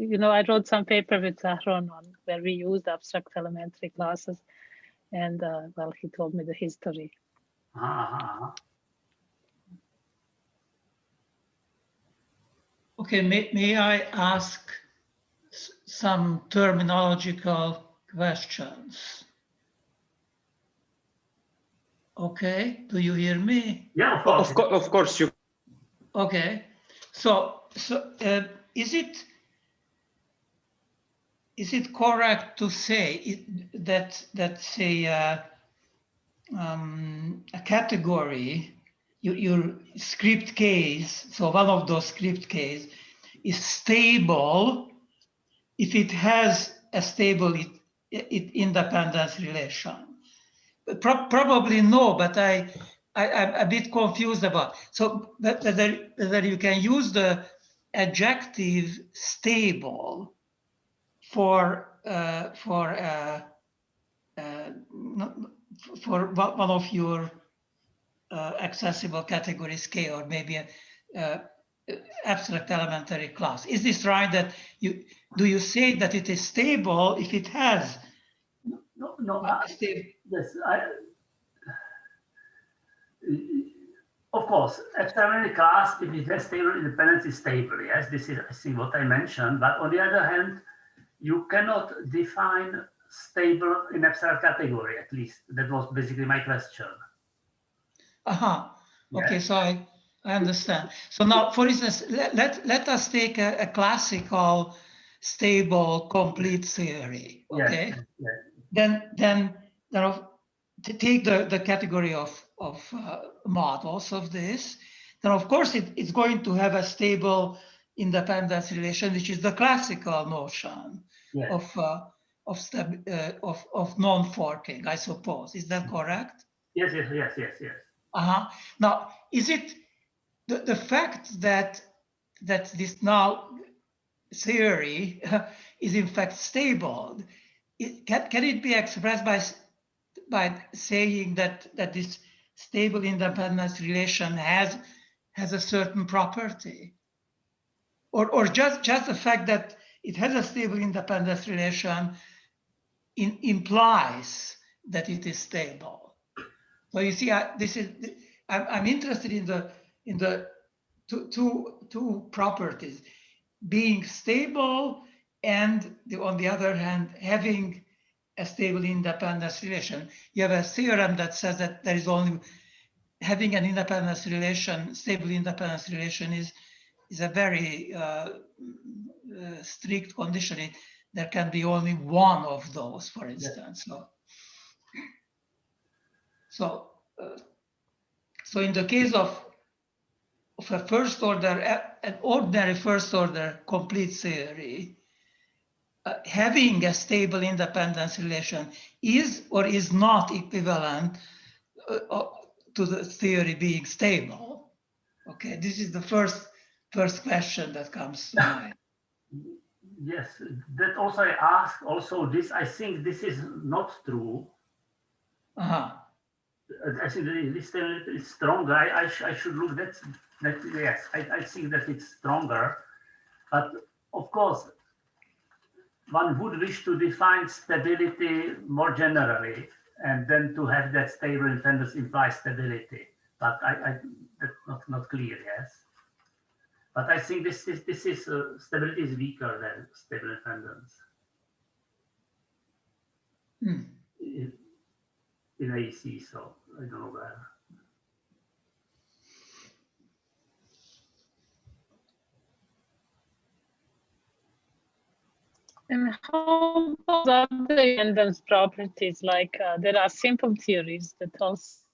wrote some paper with Zahron on where we used abstract elementary classes, and well, he told me the history. Okay, may I ask some terminological questions? Okay, do you hear me? Yeah, of course you. Okay, so is it correct to say that say a category, your script case, so one of those script case is stable if it has a stable independence relation? Probably no, but I'm a bit confused about. So whether you can use the adjective stable for one of your accessible categories K, or maybe abstract elementary class. Is this right? That do you say that it is stable if it has? No. Yes, Of course, extraordinary class, if it has stable independence, is stable. Yes, this is, I think, what I mentioned. But on the other hand, you cannot define stable in abstract category, at least. That was basically my question. Uh-huh. Okay, so I understand. So now, for instance, let us take a classical stable complete theory. Okay. Yes. Then to take the category of models of this, then of course it's going to have a stable independence relation, which is the classical notion of non-forking, I suppose. Is that correct? Yes. Now, is it the fact that this now theory is in fact stable? Can it be expressed by saying that this stable independence relation has a certain property, or just the fact that it has a stable independence relation implies that it is stable? So you see, I'm interested in the two properties, being stable and on the other hand having a stable independence relation. You have a theorem that says that there is only having an independence relation, stable independence relation is a very strict condition. There can be only one of those, for instance. So in the case of a first order, an ordinary first order complete theory, having a stable independence relation is or is not equivalent to the theory being stable. Okay, this is the first question that comes to mind. Yes, that also I asked also this. I think this is not true. I think this theory is stronger. I should look that yes, I think that it's stronger. But of course, one would wish to define stability more generally, and then to have that stable independence implies stability. But that's not clear. Yes, but I think this is stability is weaker than stable independence. In AC, so I don't know where. And how about other independence properties? Like there are simple theories that also.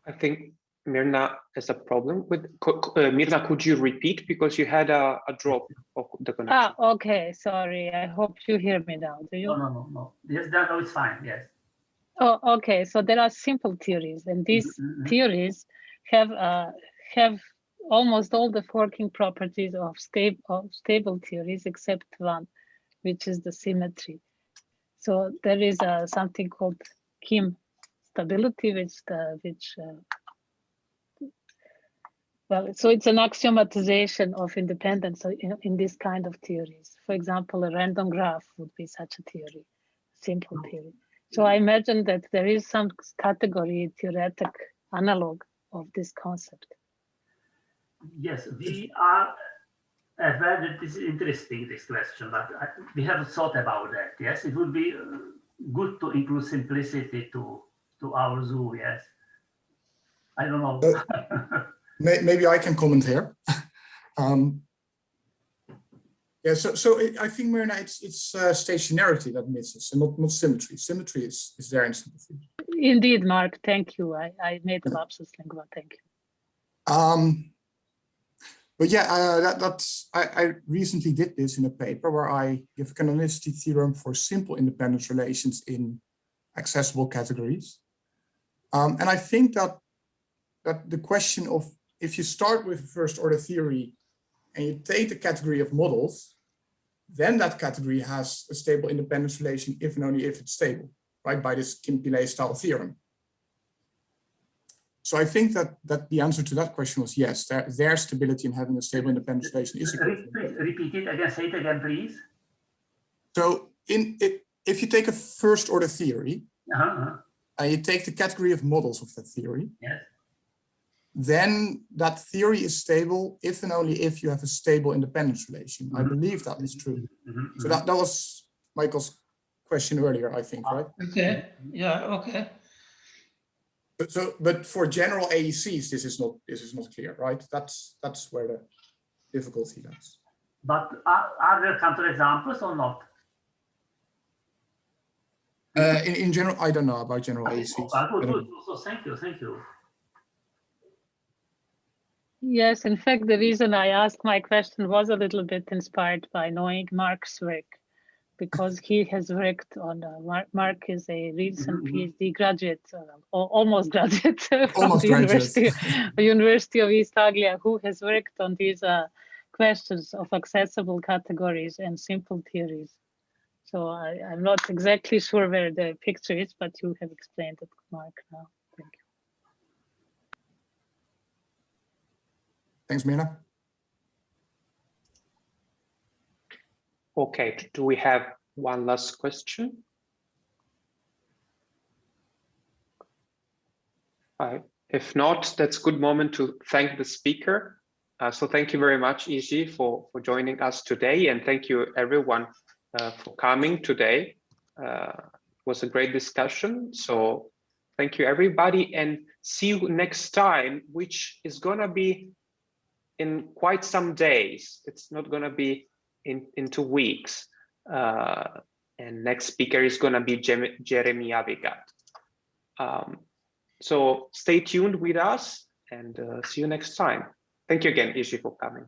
I think Mirna has a problem with. Mirna, could you repeat, because you had a drop of the connection? Okay. Sorry. I hope you hear me now. Do you? No. Yes, that it's fine. Yes. Oh, okay. So there are simple theories, and these theories have almost all the forking properties of stable theories except one, which is the symmetry. So there is something called Kim stability, well, so it's an axiomatization of independence in this kind of theories. For example, a random graph would be such a theory, simple theory. So I imagine that there is some category theoretic analog of this concept. Yes, we are aware that this is interesting, this question, but we haven't thought about that. Yes, it would be good to include simplicity to our zoo. Yes, I don't know. Maybe I can comment here. Yeah, so I think, Mirna, it's stationarity that misses, and not symmetry. Symmetry is there in simple theory. Indeed, Mark. Thank you. I made lapsus lingua. Thank you. But yeah, I recently did this in a paper where I give a canonicity theorem for simple independence relations in accessible categories. And I think that the question of, if you start with first order theory and you take the category of models, then that category has a stable independence relation if and only if it's stable, right? By this Kim-Pillay style theorem. So I think that the answer to that question was yes, their stability in having a stable independence relation is equivalent. Repeat it again, say it again, please. So if you take a first order theory, and you take the category of models of that theory, Yes. then that theory is stable if and only if you have a stable independence relation. I believe that is true. So that was Michael's question earlier, I think, right? Okay. Yeah. Okay. But for general AECs, this is not clear, right? That's where the difficulty lies. But are there counterexamples or not? In general, I don't know about general AECs. Good. So thank you. Yes, in fact, the reason I asked my question was a little bit inspired by knowing Mark's work, because he has worked on, Mark is a recent PhD graduate, or almost graduate from the University of East Anglia, who has worked on these questions of accessible categories and simple theories. So I'm not exactly sure where the picture is, but you have explained it, Mark, now. Thank you. Thanks, Mina. Okay, do we have one last question? If not, that's a good moment to thank the speaker. So thank you very much, Jiří, for joining us today, and thank you everyone for coming today. It was a great discussion. So thank you everybody, and see you next time, which is gonna be in quite some days. It's not gonna be in 2 weeks. And next speaker is gonna be Jeremy Avigat. So stay tuned with us, and see you next time. Thank you again, Jiří, for coming.